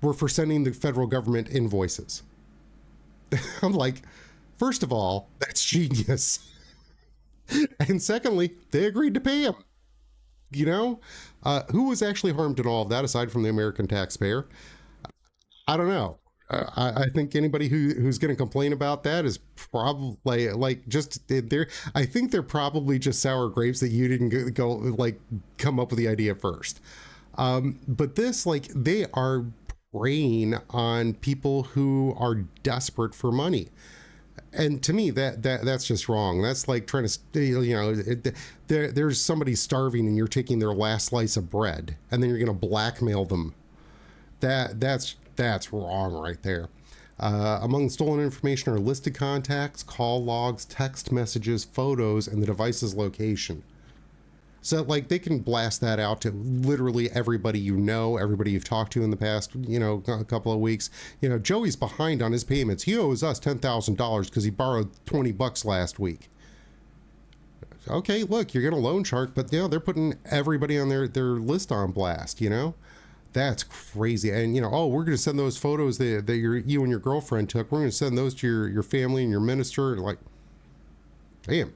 S1: were for sending the federal government invoices. I'm like, first of all, that's genius. And secondly, they agreed to pay him. Who was actually harmed in all of that aside from the American taxpayer? I don't know. I think anybody who's going to complain about that is probably I think they're probably just sour grapes that you didn't come up with the idea first. But this, they are preying on people who are desperate for money. And to me, that's just wrong. That's like trying to, there's somebody starving and you're taking their last slice of bread and then you're going to blackmail them. That's wrong right there. Among stolen information are listed contacts, call logs, text messages, photos, and the device's location. So they can blast that out to literally everybody everybody you've talked to in the past, a couple of weeks. Joey's behind on his payments. He owes us $10,000 because he borrowed $20 last week. Okay, look, you're going to loan shark, but they're putting everybody on their list on blast, That's crazy. And, we're going to send those photos that you and your girlfriend took. We're going to send those to your family and your minister. Damn.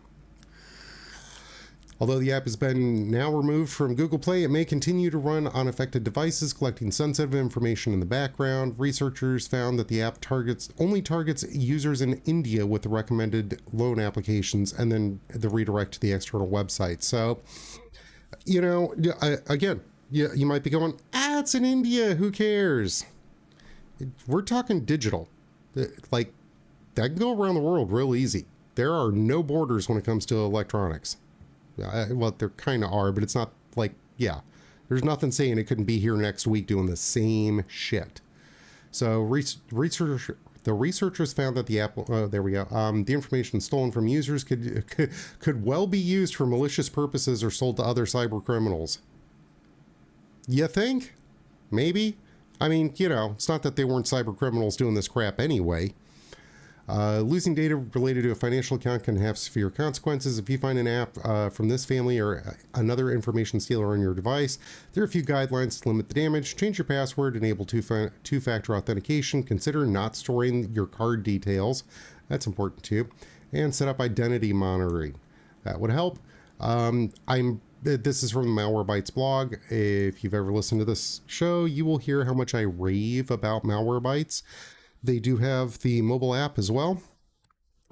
S1: Although the app has been now removed from Google Play, it may continue to run on affected devices, collecting sensitive information in the background. Researchers found that the app only targets users in India with the recommended loan applications and then the redirect to the external website. So, again, you might be going, it's in India, who cares? We're talking digital. That can go around the world real easy. There are no borders when it comes to electronics. Well, there kind of are, but it's not there's nothing saying it couldn't be here next week doing the same shit. So the researchers found that the app, there we go, the information stolen from users could well be used for malicious purposes or sold to other cyber criminals. You think? Maybe? I mean, it's not that they weren't cyber criminals doing this crap anyway. Losing data related to a financial account can have severe consequences. If you find an app from this family or another information stealer on your device, there are a few guidelines to limit the damage. Change your password, enable two-factor authentication, consider not storing your card details. That's important too. And set up identity monitoring. That would help. This is from the Malwarebytes blog. If you've ever listened to this show, you will hear how much I rave about Malwarebytes. They do have the mobile app as well,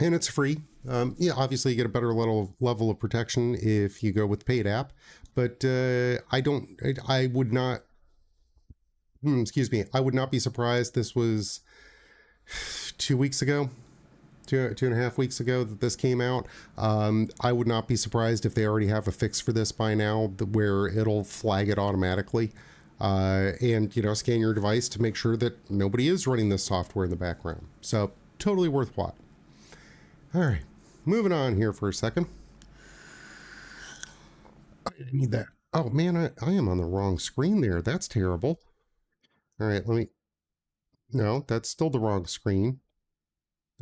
S1: and it's free. Obviously you get a better level of protection if you go with the paid app, but I would not be surprised. This was 2 weeks ago. two and a half weeks ago that this came out. I would not be surprised if they already have a fix for this by now, where it'll flag it automatically. And, you know, scan your device to make sure that nobody is running this software in the background. So totally worthwhile. All right, moving on here for a second. I need that. Oh man, I am on the wrong screen there. That's terrible. All right, no, that's still the wrong screen.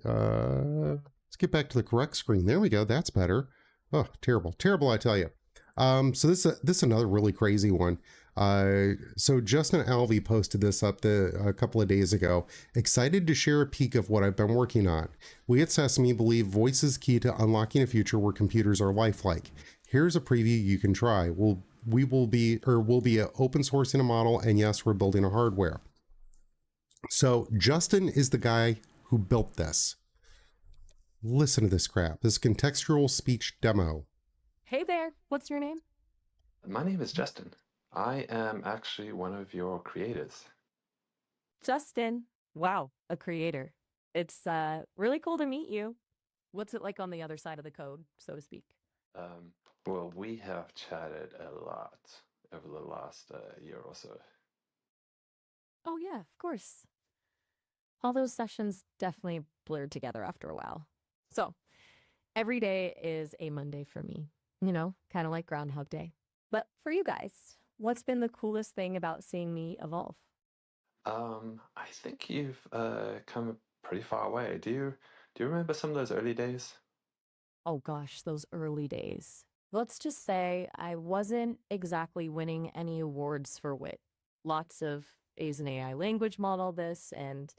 S1: Let's get back to the correct screen. There we go. That's better. Oh, terrible, terrible, I tell you. So this is another really crazy one. So Justin Alvey posted this up a couple of days ago. Excited to share a peek of what I've been working on. We at Sesame believe voice is key to unlocking a future where computers are lifelike. Here's a preview you can try. We'll be open sourcing a model, and yes, we're building a hardware. So Justin is the guy who built this. Listen to this crap. This contextual speech demo.
S5: Hey there, what's your name?
S6: My name is Justin. I am actually one of your creators.
S5: Justin. Wow, a creator. It's really cool to meet you. What's it like on the other side of the code, so to speak?
S6: Well, we have chatted a lot over the last year or so.
S5: Oh yeah, of course. All those sessions definitely blurred together after a while. So, every day is a Monday for me. You know, kind of like Groundhog Day. But for you guys, what's been the coolest thing about seeing me evolve?
S6: I think you've come pretty far away. Do you remember some of those early days?
S5: Oh gosh, those early days. Let's just say I wasn't exactly winning any awards for wit. Lots of A's an AI language model this, and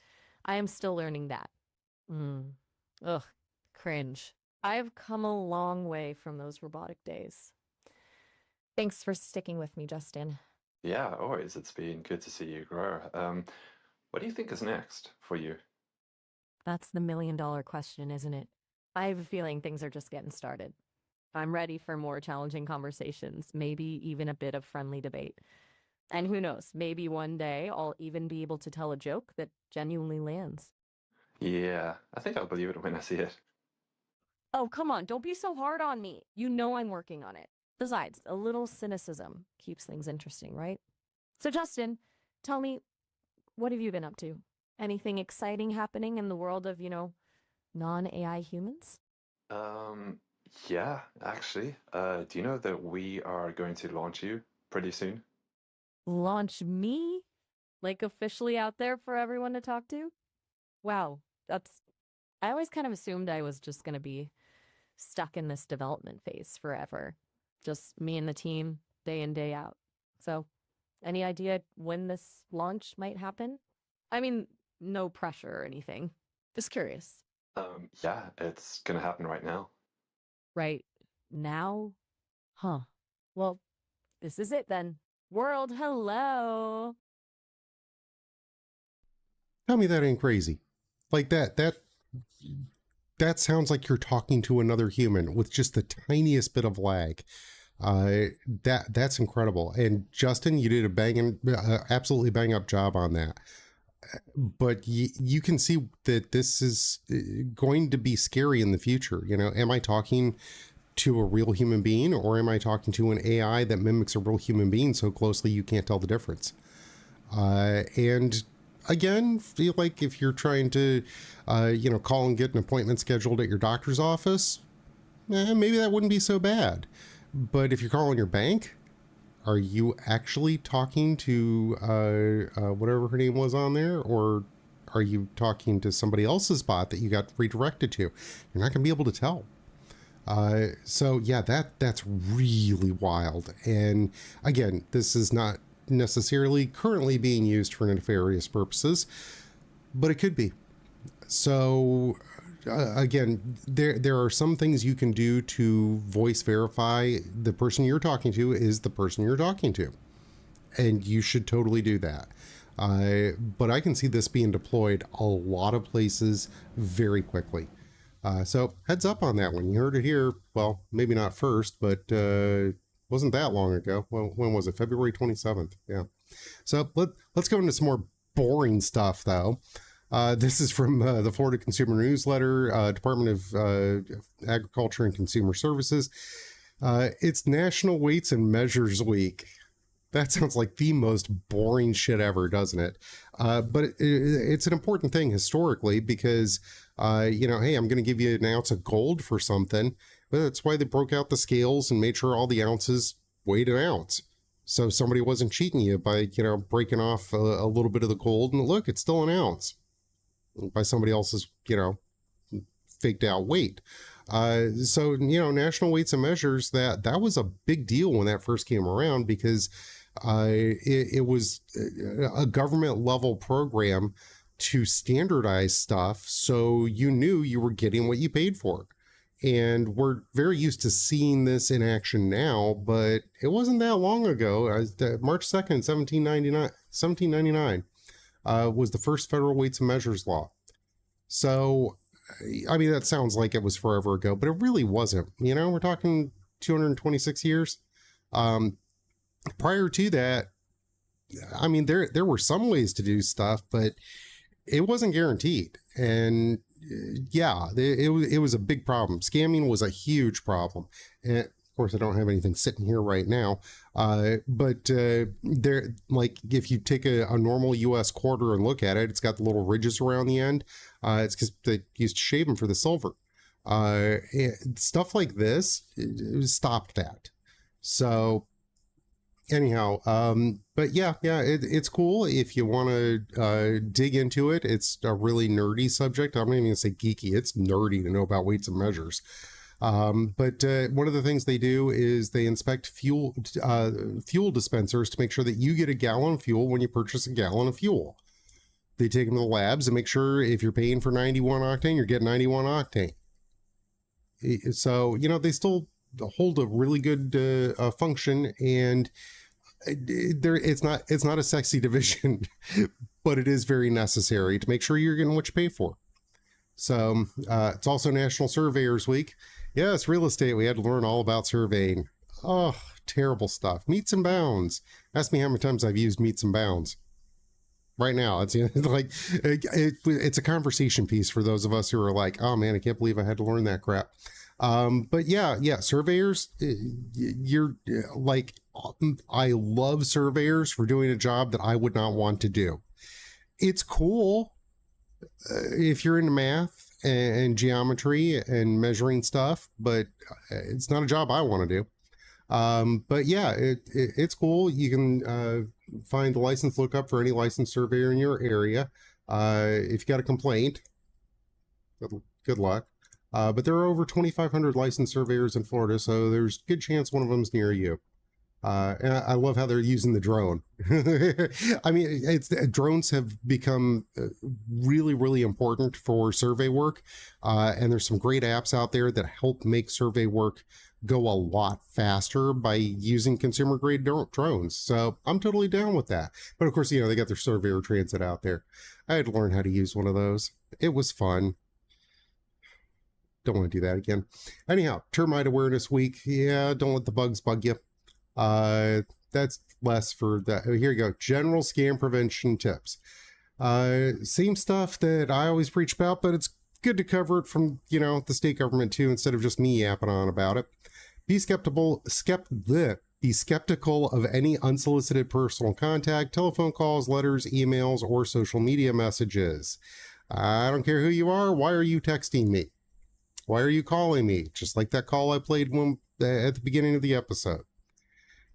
S5: I am still learning that. Ugh, cringe. I've come a long way from those robotic days. Thanks for sticking with me, Justin.
S6: Yeah, always. It's been good to see you grow. What do you think is next for you?
S5: That's the million-dollar question, isn't it? I have a feeling things are just getting started. I'm ready for more challenging conversations, maybe even a bit of friendly debate. And who knows, maybe one day I'll even be able to tell a joke that genuinely lands.
S6: Yeah, I think I'll believe it when I see it.
S5: Oh, come on, don't be so hard on me. You know I'm working on it. Besides, a little cynicism keeps things interesting, right? So Justin, tell me, what have you been up to? Anything exciting happening in the world of, non-AI humans?
S6: Yeah, actually. Do you know that we are going to launch you pretty soon?
S5: Launch me? Like officially out there for everyone to talk to? Wow, I always kind of assumed I was just going to be stuck in this development phase forever. Just me and the team, day in, day out. So, any idea when this launch might happen? I mean, no pressure or anything. Just curious.
S6: Yeah, it's gonna happen right now.
S5: Right now? Huh. Well, this is it then. World, hello.
S1: Tell me that ain't crazy. Like that sounds like you're talking to another human with just the tiniest bit of lag. That's incredible. And Justin, you did a absolutely bang up job on that. But you can see that this is going to be scary in the future. You know, am I talking to a real human being, or am I talking to an AI that mimics a real human being so closely you can't tell the difference? And again, feel like if you're trying to, call and get an appointment scheduled at your doctor's office, maybe that wouldn't be so bad. But if you're calling your bank, are you actually talking to whatever her name was on there, or are you talking to somebody else's bot that you got redirected to? You're not going to be able to tell. So yeah, that's really wild. And again, this is not necessarily currently being used for nefarious purposes, but it could be. So again, there are some things you can do to voice verify the person you're talking to is the person you're talking to, and you should totally do that. But I can see this being deployed a lot of places very quickly. So heads up on that one. You heard it here. Well, maybe not first, but wasn't that long ago. Well, when was it? February 27th. Yeah. So let's go into some more boring stuff though. This is from the Florida Consumer Newsletter, Department of Agriculture and Consumer Services. It's National Weights and Measures Week. That sounds like the most boring shit ever, doesn't it? But it's an important thing historically because, hey, I'm going to give you an ounce of gold for something. But that's why they broke out the scales and made sure all the ounces weighed an ounce. So somebody wasn't cheating you by, breaking off a little bit of the gold. And look, it's still an ounce by somebody else's, faked out weight. So, National Weights and Measures, that was a big deal when that first came around because it was a government level program to standardize stuff. So you knew you were getting what you paid for. And we're very used to seeing this in action now, but it wasn't that long ago. March 2nd, 1799 was the first federal weights and measures law. So, I mean, that sounds like it was forever ago, but it really wasn't. We're talking 226 years. Prior to that, I mean, there were some ways to do stuff, but it wasn't guaranteed. And it was a big problem. Scamming was a huge problem. And of course, I don't have anything sitting here right now. But there, like, if you take a normal U.S. quarter and look at it, it's got the little ridges around the end. It's because they used to shave them for the silver. Stuff like this stopped that. So anyhow, but it's cool if you want to dig into it. It's a really nerdy subject. I'm not even gonna say geeky. It's nerdy to know about weights and measures. But one of the things they do is they inspect fuel dispensers to make sure that you get a gallon of fuel when you purchase a gallon of fuel. They take them to the labs and make sure if you're paying for 91 octane, you're getting 91 octane. So, they still hold a really good function, and it's not a sexy division, but it is very necessary to make sure you're getting what you pay for. So it's also National Surveyors Week. Yes, real estate. We had to learn all about surveying. Oh, terrible stuff. Meets and bounds. Ask me how many times I've used meets and bounds. Right now, it's like it's a conversation piece for those of us who are like, oh man, I can't believe I had to learn that crap. But surveyors, you're like, I love surveyors for doing a job that I would not want to do. It's cool if you're into math and geometry and measuring stuff, but it's not a job I want to do. But yeah, it's cool. You can find the license lookup for any licensed surveyor in your area. If you got a complaint, good luck. But there are over 2,500 licensed surveyors in Florida, so there's a good chance one of them's near you. And I love how they're using the drone. I mean, drones have become really, really important for survey work. And there's some great apps out there that help make survey work go a lot faster by using consumer grade drones. So I'm totally down with that. But of course, they got their surveyor transit out there. I had to learn how to use one of those. It was fun. Don't want to do that again. Anyhow, Termite Awareness Week. Yeah, don't let the bugs bug you. That's less for that. Here you go. General scam prevention tips. Same stuff that I always preach about, but it's good to cover it from, the state government too, instead of just me yapping on about it. Be skeptical of any unsolicited personal contact, telephone calls, letters, emails, or social media messages. I don't care who you are. Why are you texting me? Why are you calling me? Just like that call I played at the beginning of the episode.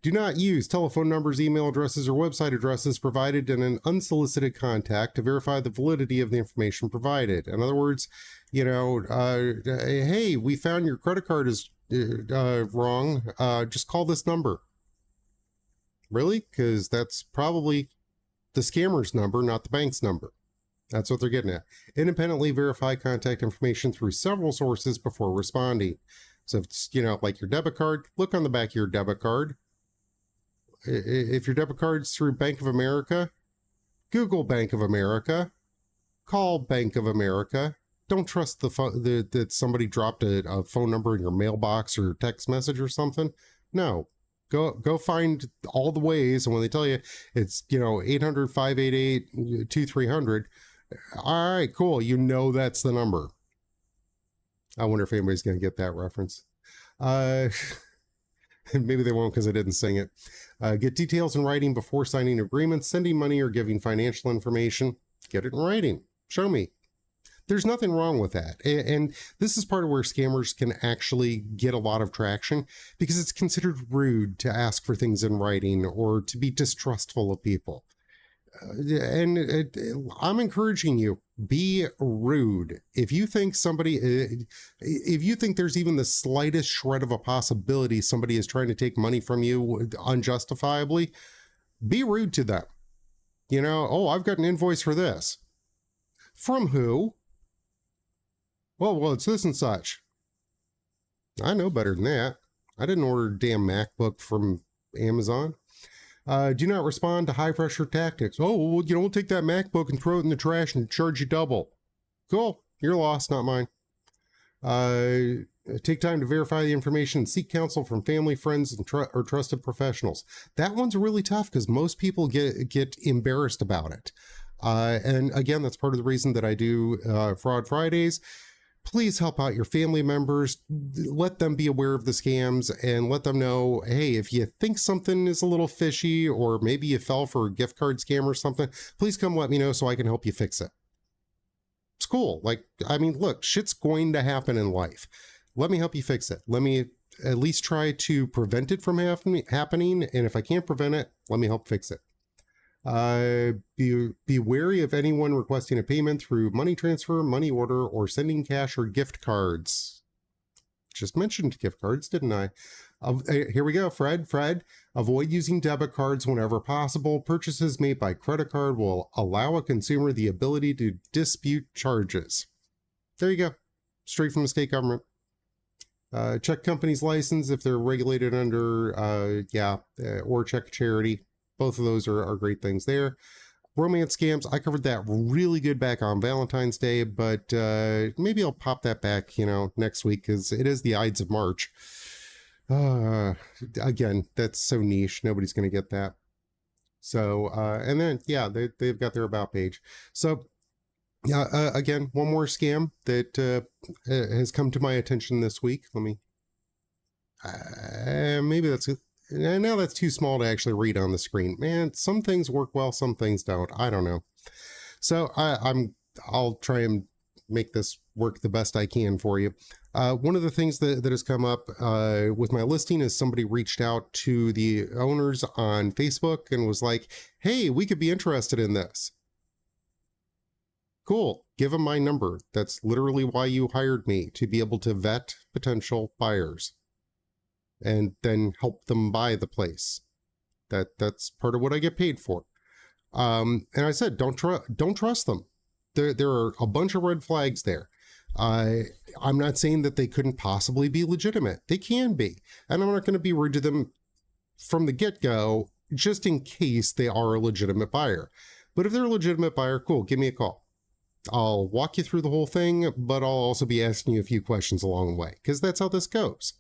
S1: Do not use telephone numbers, email addresses, or website addresses provided in an unsolicited contact to verify the validity of the information provided. In other words, hey, we found your credit card is wrong. Just call this number. Really? Because that's probably the scammer's number, not the bank's number. That's what they're getting at. Independently verify contact information through several sources before responding. So if it's, like your debit card, look on the back of your debit card. If your debit card's through Bank of America, Google Bank of America, call Bank of America. Don't trust that somebody dropped a phone number in your mailbox or text message or something. No. Go find all the ways, and when they tell you it's 800-588-2300, All right, cool. You know that's the number. I wonder if anybody's going to get that reference. Maybe they won't because I didn't sing it. Get details in writing before signing agreements, sending money, or giving financial information. Get it in writing. Show me. There's nothing wrong with that. And this is part of where scammers can actually get a lot of traction because it's considered rude to ask for things in writing or to be distrustful of people. I'm encouraging you, be rude. If you think if you think there's even the slightest shred of a possibility somebody is trying to take money from you unjustifiably, be rude to them. You know, oh, I've got an invoice for this. From who? Well, it's this and such. I know better than that. I didn't order a damn MacBook from Amazon. Do not respond to high pressure tactics. Oh, well, we'll take that MacBook and throw it in the trash and charge you double. Cool. Your loss, not mine. Take time to verify the information and seek counsel from family, friends, and or trusted professionals. That one's really tough because most people get embarrassed about it. And again, that's part of the reason that I do Fraud Fridays. Please help out your family members, let them be aware of the scams and let them know, hey, if you think something is a little fishy or maybe you fell for a gift card scam or something, please come let me know so I can help you fix it. It's cool. Like, I mean, look, shit's going to happen in life. Let me help you fix it. Let me at least try to prevent it from happening. And if I can't prevent it, let me help fix it. Be wary of anyone requesting a payment through money transfer, money order, or sending cash or gift cards. Just mentioned gift cards, didn't I? Here we go, Fred. Avoid using debit cards whenever possible. Purchases made by credit card will allow a consumer the ability to dispute charges. There you go. Straight from the state government. Check company's license if they're regulated under, or check a charity. Both of those are great things there. Romance scams, I covered that really good back on Valentine's Day, but maybe I'll pop that back, next week because it is the Ides of March. Again, that's so niche. Nobody's going to get that. So, and then, yeah, they've got their About page. So, again, one more scam that has come to my attention this week. Let me, maybe that's it. Now that's too small to actually read on the screen. Man, some things work well, some things don't. I don't know. So I'll try and make this work the best I can for you. One of the things that has come up with my listing is somebody reached out to the owners on Facebook and was like, hey, we could be interested in this. Cool. Give them my number. That's literally why you hired me, to be able to vet potential buyers and then help them buy the place. That's part of what I get paid for. And I said, don't trust them. There are a bunch of red flags there. I'm not saying that they couldn't possibly be legitimate. They can be. And I'm not going to be rude to them from the get-go, just in case they are a legitimate buyer. But if they're a legitimate buyer, cool, give me a call. I'll walk you through the whole thing, but I'll also be asking you a few questions along the way, because that's how this goes.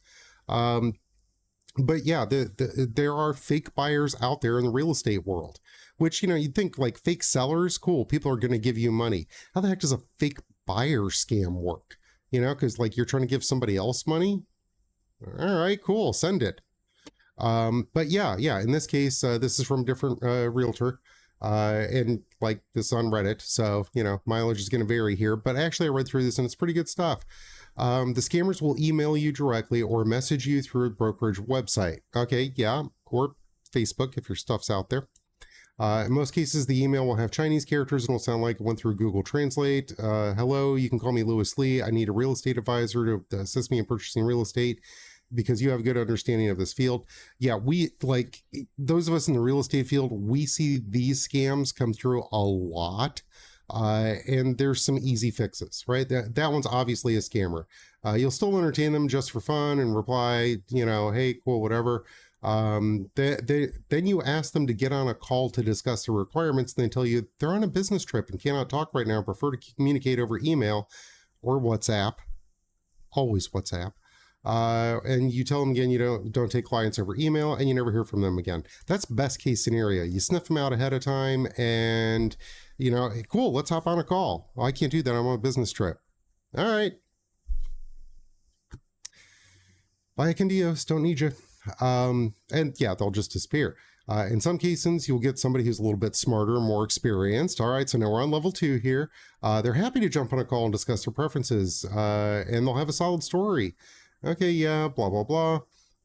S1: But yeah, there are fake buyers out there in the real estate world, which, you'd think like fake sellers, cool, people are going to give you money. How the heck does a fake buyer scam work? Because like you're trying to give somebody else money. All right, cool, send it. But yeah, in this case, this is from a different realtor, and like this on Reddit. So, mileage is going to vary here, but actually I read through this and it's pretty good stuff. The scammers will email you directly or message you through a brokerage website. Okay, yeah, or Facebook if your stuff's out there. In most cases, the email will have Chinese characters and will sound like it went through Google Translate. Hello, you can call me Lewis Lee. I need a real estate advisor to assist me in purchasing real estate because you have a good understanding of this field. Yeah, we, like, those of us in the real estate field, we see these scams come through a lot. And there's some easy fixes, right? That one's obviously a scammer. You'll still entertain them just for fun and reply, hey, cool, whatever. Then you ask them to get on a call to discuss the requirements, and they tell you they're on a business trip and cannot talk right now, prefer to communicate over email or WhatsApp, always WhatsApp. and you tell them again you don't take clients over email, and you never hear from them again. That's best case scenario. You sniff them out ahead of time, and hey, cool, let's hop on a call. Well, I can't do that. I'm on a business trip. All right. Bye, Candios. Don't need you. And yeah, they'll just disappear. In some cases, you'll get somebody who's a little bit smarter, more experienced. All right, so now we're on level 2 here. They're happy to jump on a call and discuss their preferences, and they'll have a solid story. Okay, yeah, blah, blah, blah.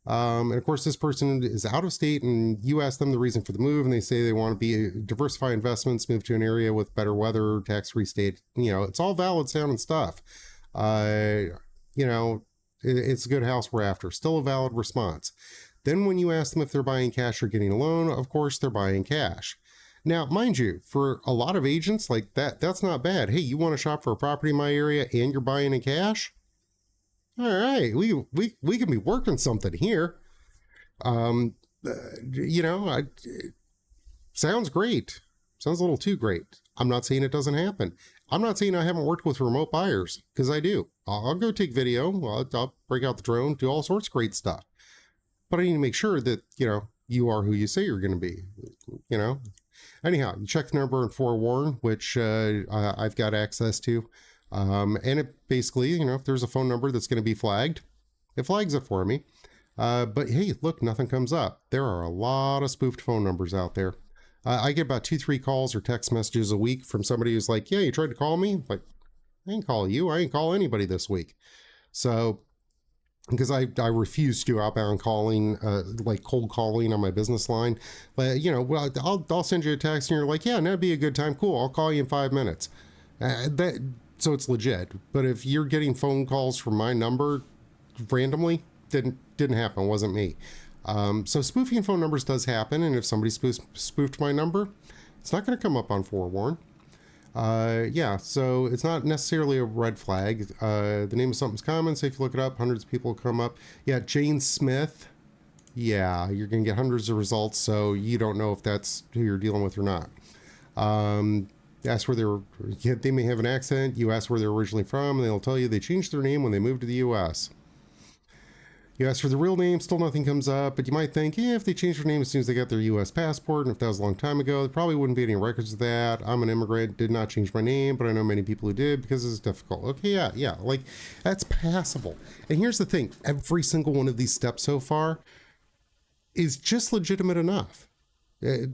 S1: And of course, this person is out of state, and you ask them the reason for the move, and they say they want to diversify investments, move to an area with better weather, tax-free state. It's all valid sounding stuff. It's a good house we're after. Still a valid response. Then when you ask them if they're buying cash or getting a loan, of course they're buying cash. Now, mind you, for a lot of agents like that's not bad. Hey, you want to shop for a property in my area and you're buying in cash? All right, we can be working something here. Sounds great. Sounds a little too great. I'm not saying it doesn't happen. I'm not saying I haven't worked with remote buyers, because I do. I'll go take video. I'll break out the drone, do all sorts of great stuff. But I need to make sure that, you are who you say you're going to be, Anyhow, you check the number and forewarn, which I've got access to. And it basically, if there's a phone number that's going to be flagged, it flags it for me. But hey, look, nothing comes up. There are a lot of spoofed phone numbers out there. I get about 2-3 calls or text messages a week from somebody who's like, yeah, you tried to call me? Like, I ain't call you. I ain't call anybody this week. So, because I refuse to do outbound calling, like cold calling on my business line. But, I'll send you a text and you're like, yeah, that'd be a good time. Cool. I'll call you in 5 minutes. So it's legit. But if you're getting phone calls from my number randomly, didn't happen. It wasn't me. So spoofing phone numbers does happen, and if somebody spoofed my number, it's not going to come up on forewarn. So it's not necessarily a red flag. The name of something's common, so if you look it up, hundreds of people will come up. Yeah, Jane Smith. Yeah, you're going to get hundreds of results, so you don't know if that's who you're dealing with or not. Ask where they may have an accent. You ask where they're originally from, and they'll tell you they changed their name when they moved to the U.S. You ask for the real name, still nothing comes up, but you might think, if they changed their name as soon as they got their U.S. passport, and if that was a long time ago, there probably wouldn't be any records of that. I'm an immigrant, did not change my name, but I know many people who did because it's difficult. Okay, yeah, like, that's passable. And here's the thing, every single one of these steps so far is just legitimate enough. It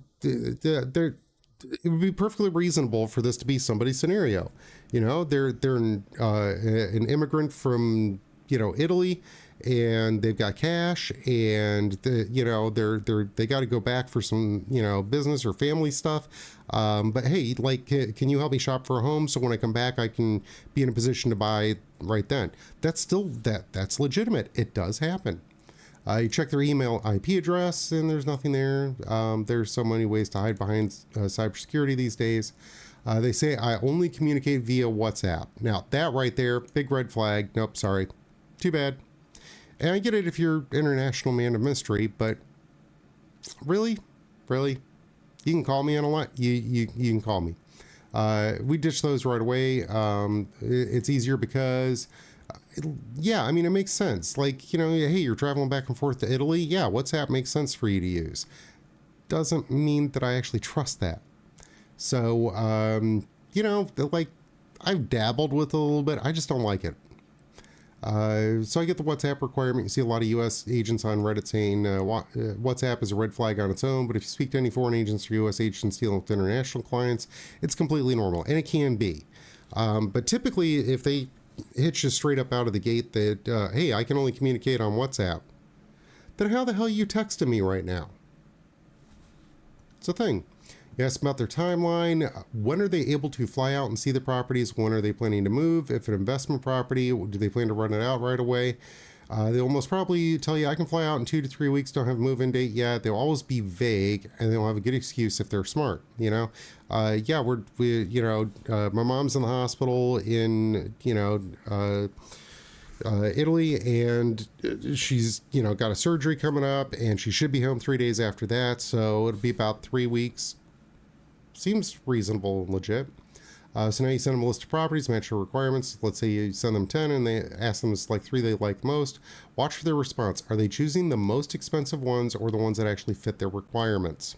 S1: would be perfectly reasonable for this to be somebody's scenario. They're an immigrant from, Italy, and they've got cash, and they got to go back for some business or family stuff, but hey, like, can you help me shop for a home so when I come back I can be in a position to buy right then? That's that's legitimate. It does happen. You check their email IP address and there's nothing there. There's so many ways to hide behind cybersecurity these days. They say I only communicate via WhatsApp. Now that right there, big red flag. Nope, sorry, too bad. And I get it if you're international man of mystery, but really, you can call me on a line. You can call me. We ditch those right away. It's easier because, it makes sense. Like, hey, you're traveling back and forth to Italy. Yeah, WhatsApp makes sense for you to use. Doesn't mean that I actually trust that. So, like, I've dabbled with it a little bit. I just don't like it. So I get the WhatsApp requirement. You see a lot of U.S. agents on Reddit saying WhatsApp is a red flag on its own, but if you speak to any foreign agents or U.S. agents dealing with international clients, it's completely normal, and it can be. But typically, if they hit you straight up out of the gate that, hey, I can only communicate on WhatsApp, then how the hell are you texting me right now? It's a thing. You ask about their timeline. When are they able to fly out and see the properties? When are they planning to move? If an investment property, do they plan to run it out right away? They'll most probably tell you I can fly out in 2 to 3 weeks. Don't have a move-in date yet. They'll always be vague, and they'll have a good excuse if they're smart. My mom's in the hospital in Italy, and she's got a surgery coming up, and she should be home 3 days after that. So it'll be about 3 weeks. Seems reasonable and legit. So now you send them a list of properties, match your requirements. Let's say you send them 10 and they ask them like 3 they like most. Watch for their response. Are they choosing the most expensive ones or the ones that actually fit their requirements?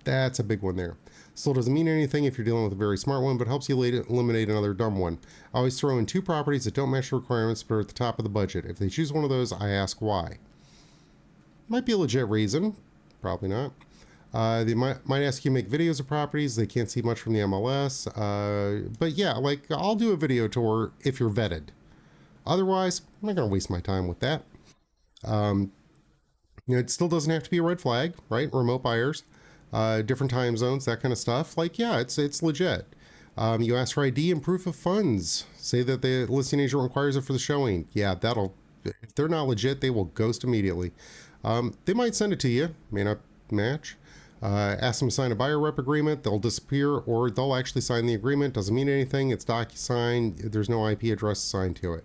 S1: That's a big one there. Still doesn't mean anything if you're dealing with a very smart one, but helps you eliminate another dumb one. I always throw in 2 properties that don't match the requirements but are at the top of the budget. If they choose one of those, I ask why. Might be a legit reason. Probably not. They might ask you to make videos of properties. They can't see much from the MLS. But yeah, like I'll do a video tour if you're vetted. Otherwise, I'm not going to waste my time with that. It still doesn't have to be a red flag, right? Remote buyers, different time zones, that kind of stuff. Like, yeah, it's legit. You ask for ID and proof of funds. Say that the listing agent requires it for the showing. Yeah, if they're not legit, they will ghost immediately. They might send it to you, may not match. Ask them to sign a buyer rep agreement, they'll disappear, or they'll actually sign the agreement. Doesn't mean anything, it's DocuSign, there's no IP address assigned to it.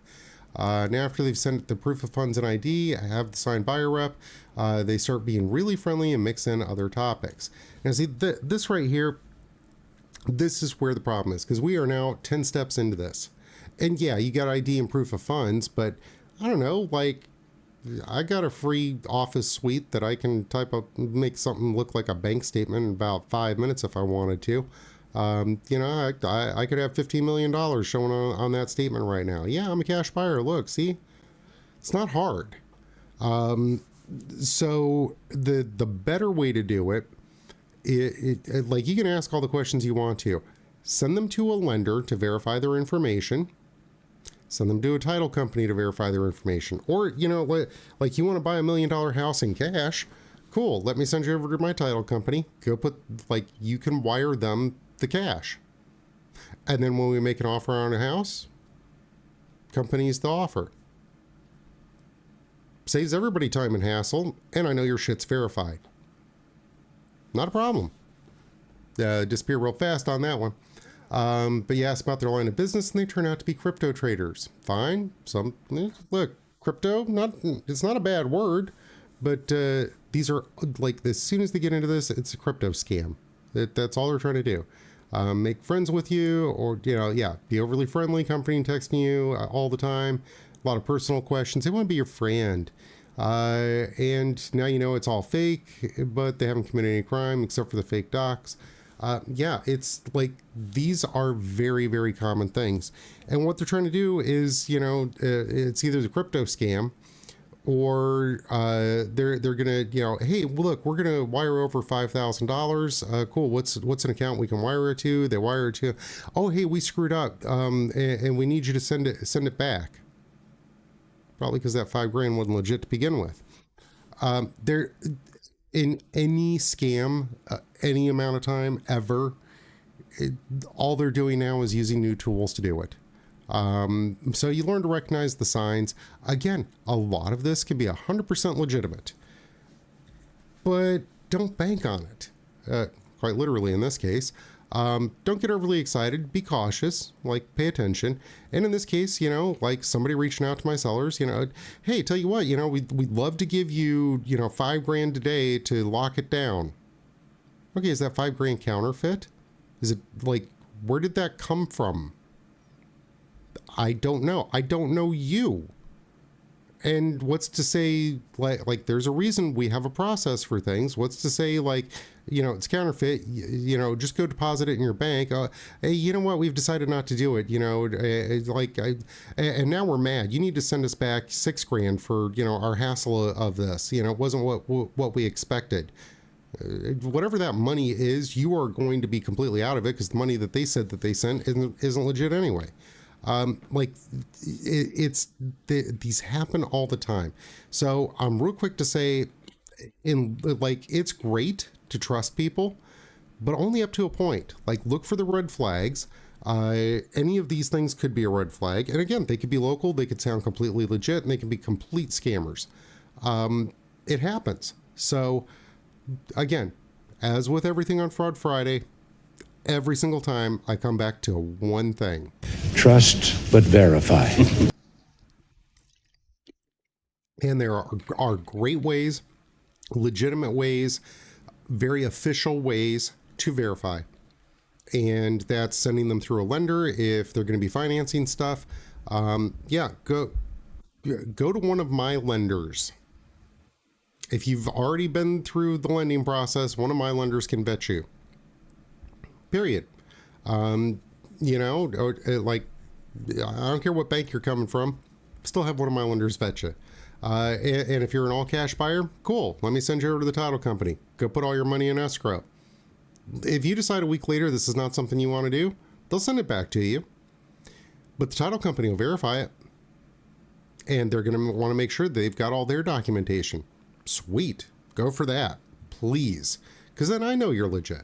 S1: Now after they've sent the proof of funds and ID, have the signed buyer rep, they start being really friendly and mix in other topics. Now see, this right here, this is where the problem is, because we are now 10 steps into this. And yeah, you got ID and proof of funds, but I don't know, like, I got a free office suite that I can type up, make something look like a bank statement in about 5 minutes if I wanted to. I could have $15 million showing on that statement right now. Yeah, I'm a cash buyer. Look, see, it's not hard. So the better way to do it, like you can ask all the questions you want to. Send them to a lender to verify their information. Send them to a title company to verify their information. Or, like you want to buy $1 million house in cash. Cool. Let me send you over to my title company. Go you can wire them the cash. And then when we make an offer on a house, company's the offer. Saves everybody time and hassle. And I know your shit's verified. Not a problem. Disappear real fast on that one. But you ask about their line of business and they turn out to be crypto traders. Fine. Look, crypto, it's not a bad word, but these are like, as soon as they get into this, it's a crypto scam. That's all they're trying to do. Make friends with you or, be overly friendly, comforting, texting you all the time. A lot of personal questions. They want to be your friend. And now you know it's all fake, but they haven't committed any crime except for the fake docs. It's like, these are very, very common things. And what they're trying to do is, it's either the crypto scam or they're going to, hey, look, we're going to wire over $5,000. Cool. What's an account we can wire it to? They wire it to, oh, hey, we screwed up. And we need you to send it back. Probably because that $5,000 wasn't legit to begin with. In any scam, any amount of time ever, all they're doing now is using new tools to do it. So you learn to recognize the signs. Again, a lot of this can be 100% legitimate, but don't bank on it. Quite literally in this case. Don't get overly excited. Be cautious. Like, pay attention. And in this case, like somebody reaching out to my sellers, hey, tell you what, we'd love to give you, $5,000 a day to lock it down. Okay, is that $5,000 counterfeit? Is it like, where did that come from? I don't know. I don't know you. And what's to say, like there's a reason we have a process for things. What's to say, like, it's counterfeit, just go deposit it in your bank. Hey, you know what? We've decided not to do it, and now we're mad. You need to send us back $6,000 for, our hassle of this. It wasn't what we expected. Whatever that money is, you are going to be completely out of it because the money that they said that they sent isn't legit anyway. These happen all the time. So I'm real quick to say, it's great to trust people, but only up to a point. Like, look for the red flags. Any of these things could be a red flag. And again, they could be local, they could sound completely legit, and they can be complete scammers. It happens. So again, as with everything on Fraud Friday, every single time I come back to one thing.
S7: Trust, but verify.
S1: And there are great ways, legitimate ways, very official ways to verify. and that's sending them through a lender if they're going to be financing stuff. Yeah, go to one of my lenders. If you've already been through the lending process, one of my lenders can vet you. Period. You know, like, I don't care what bank you're coming from, still have one of my lenders vet you. And if you're an all cash buyer, cool. Let me send you over to the title company. Go put all your money in escrow. If you decide a week later this is not something you want to do, they'll send it back to you. But the title company will verify it. And they're going to want to make sure they've got all their documentation. Sweet. Go for that. Please. Because then I know you're legit.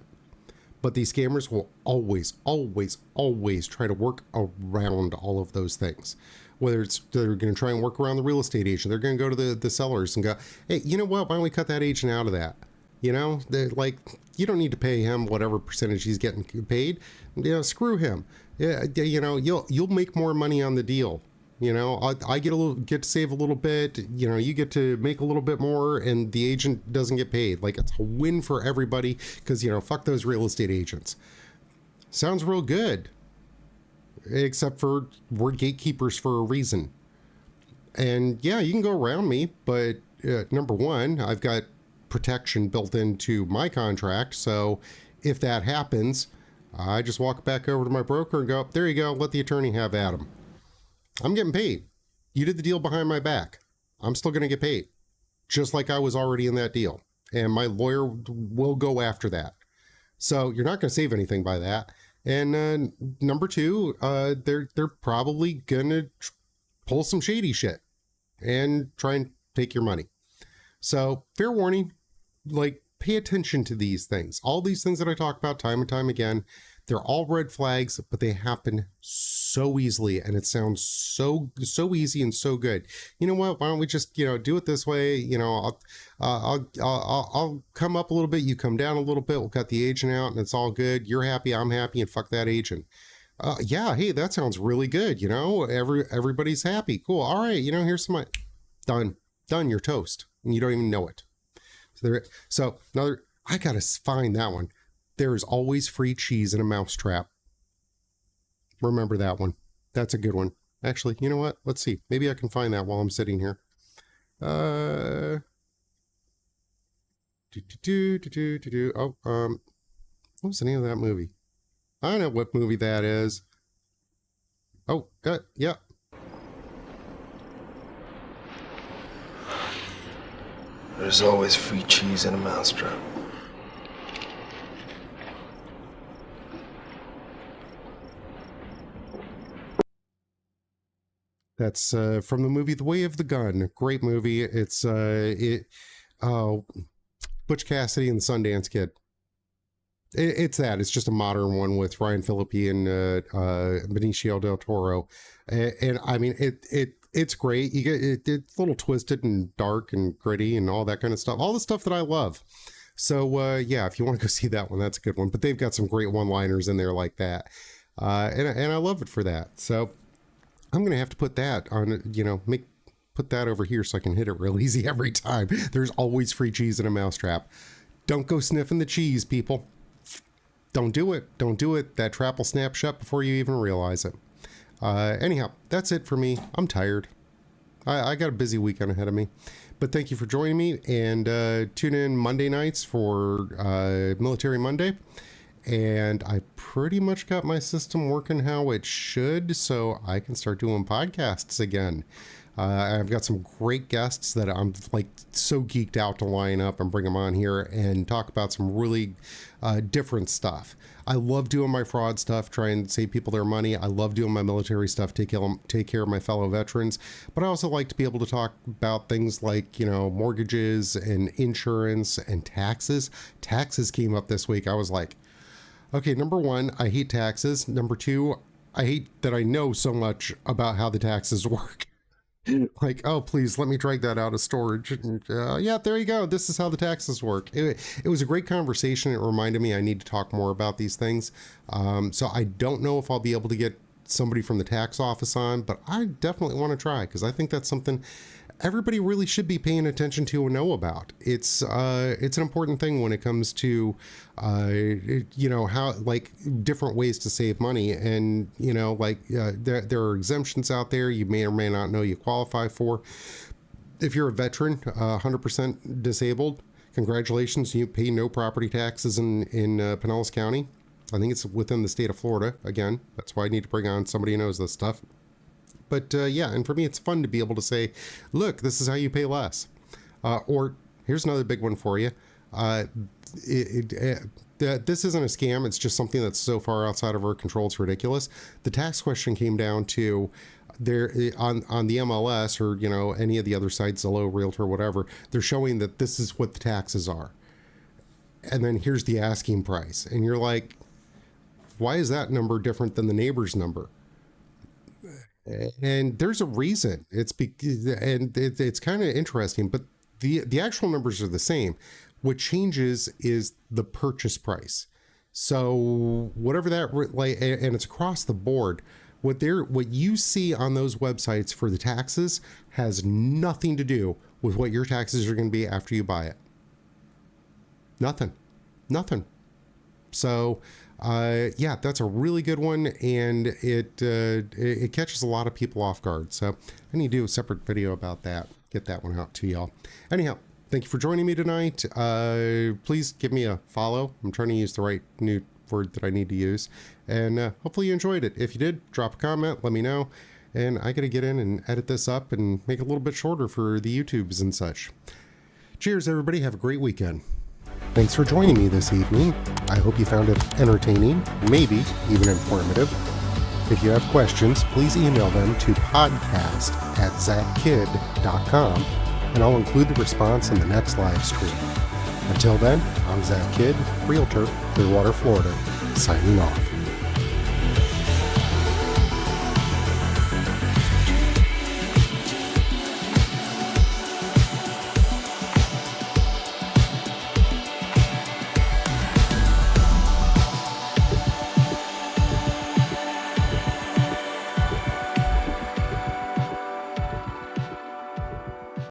S1: But these scammers will always, always, always try to work around all of those things. Whether it's they're going to try and work around the real estate agent, they're going to go to the sellers and go, hey, you know what? Why don't we cut that agent out of that? You know, they're like, you don't need to pay him whatever percentage he's getting paid. You know, screw him. Yeah, you know, you'll make more money on the deal. You know, I get to save a little bit. You know, you get to make a little bit more, and the agent doesn't get paid. Like, it's a win for everybody because, you know, fuck those real estate agents. Sounds real good, except for we're gatekeepers for a reason. And yeah, you can go around me, but number one, I've got protection built into my contract. So if that happens, I just walk back over to my broker and go, there you go, let the attorney have at him. I'm getting paid. You did the deal behind my back. I'm still going to get paid, just like I was already in that deal. And my lawyer will go after that. So you're not going to save anything by that. And number two, they're probably going to pull some shady shit and try and take your money. So fair warning, like, pay attention to these things. All these things that I talk about time and time again, they're all red flags, but they happen so easily, and it sounds so easy and so good. You know what? Why don't we just, you know, do it this way? You know, I'll come up a little bit, you come down a little bit. We'll cut the agent out, and it's all good. You're happy, I'm happy, and fuck that agent. Yeah, hey, that sounds really good. You know, everybody's happy. Cool. All right. You know, here's some money. Done. You're toast, and you don't even know it. So another, I gotta find that one. There is always free cheese in a mousetrap. Remember that one. That's a good one. Actually, you know what? Let's see. Maybe I can find that while I'm sitting here. Oh, what was the name of that movie? I know what movie that is. Oh, yeah.
S8: There's always free cheese in a mousetrap.
S1: That's from the movie The Way of the Gun. Great movie. It's Butch Cassidy and the Sundance Kid. It's that. It's just a modern one with Ryan Phillippe and Benicio del Toro. And I mean, it's great. You get it's a little twisted and dark and gritty and all that kind of stuff. All the stuff that I love. So yeah, if you want to go see that one, that's a good one. But they've got some great one-liners in there like that. And I love it for that. So I'm going to have to put that on, you know, put that over here so I can hit it real easy every time. There's always free cheese in a mousetrap. Don't go sniffing the cheese, people. Don't do it. Don't do it. That trap will snap shut before you even realize it. Anyhow, that's it for me. I'm tired. I got a busy weekend ahead of me. But thank you for joining me, and tune in Monday nights for Military Monday. And I pretty much got my system working how it should, so I can start doing podcasts again. I've got some great guests that I'm like so geeked out to line up and bring them on here and talk about some really different stuff. I love doing my fraud stuff, try and save people their money. I love doing my military stuff, take care of my fellow veterans. But I also like to be able to talk about things like, you know, mortgages and insurance and taxes. Taxes came up this week. I was like, okay, number one, I hate taxes. Number two, I hate that I know so much about how the taxes work. Like, oh, please let me drag that out of storage. Yeah, there you go. This is how the taxes work. It was a great conversation. It reminded me I need to talk more about these things. So I don't know if I'll be able to get somebody from the tax office on, but I definitely want to try because I think that's something everybody really should be paying attention to and know about. It's an important thing when it comes to, how, like, different ways to save money. And, there are exemptions out there you may or may not know you qualify for. If you're a veteran, 100% disabled, congratulations, you pay no property taxes in Pinellas County. I think it's within the state of Florida. Again, that's why I need to bring on somebody who knows this stuff. But and for me, it's fun to be able to say, look, this is how you pay less. Or here's another big one for you. This isn't a scam. It's just something that's so far outside of our control, it's ridiculous. The tax question came down to there on the MLS or, any of the other sites, Zillow, Realtor, whatever, they're showing that this is what the taxes are. And then here's the asking price. And you're like, why is that number different than the neighbor's number? And there's a reason. It's kind of interesting, but the actual numbers are the same. What changes is the purchase price. So whatever that, and it's across the board. What you see on those websites for the taxes has nothing to do with what your taxes are going to be after you buy it. Nothing. So, that's a really good one, and it catches a lot of people off guard. So I need to do a separate video about that. Get that one out to y'all. Anyhow, thank you for joining me tonight. Please give me a follow. I'm trying to use the right new word that I need to use, and hopefully you enjoyed it. If you did, drop a comment, let me know, and I gotta get in and edit this up and make it a little bit shorter for the YouTubes and such. Cheers, everybody. Have a great weekend. Thanks for joining me this evening. I hope you found it entertaining, maybe even informative. If you have questions, please email them to podcast@zackkidd.com, and I'll include the response in the next live stream. Until then, I'm Zach Kidd, Realtor, Clearwater, Florida, signing off.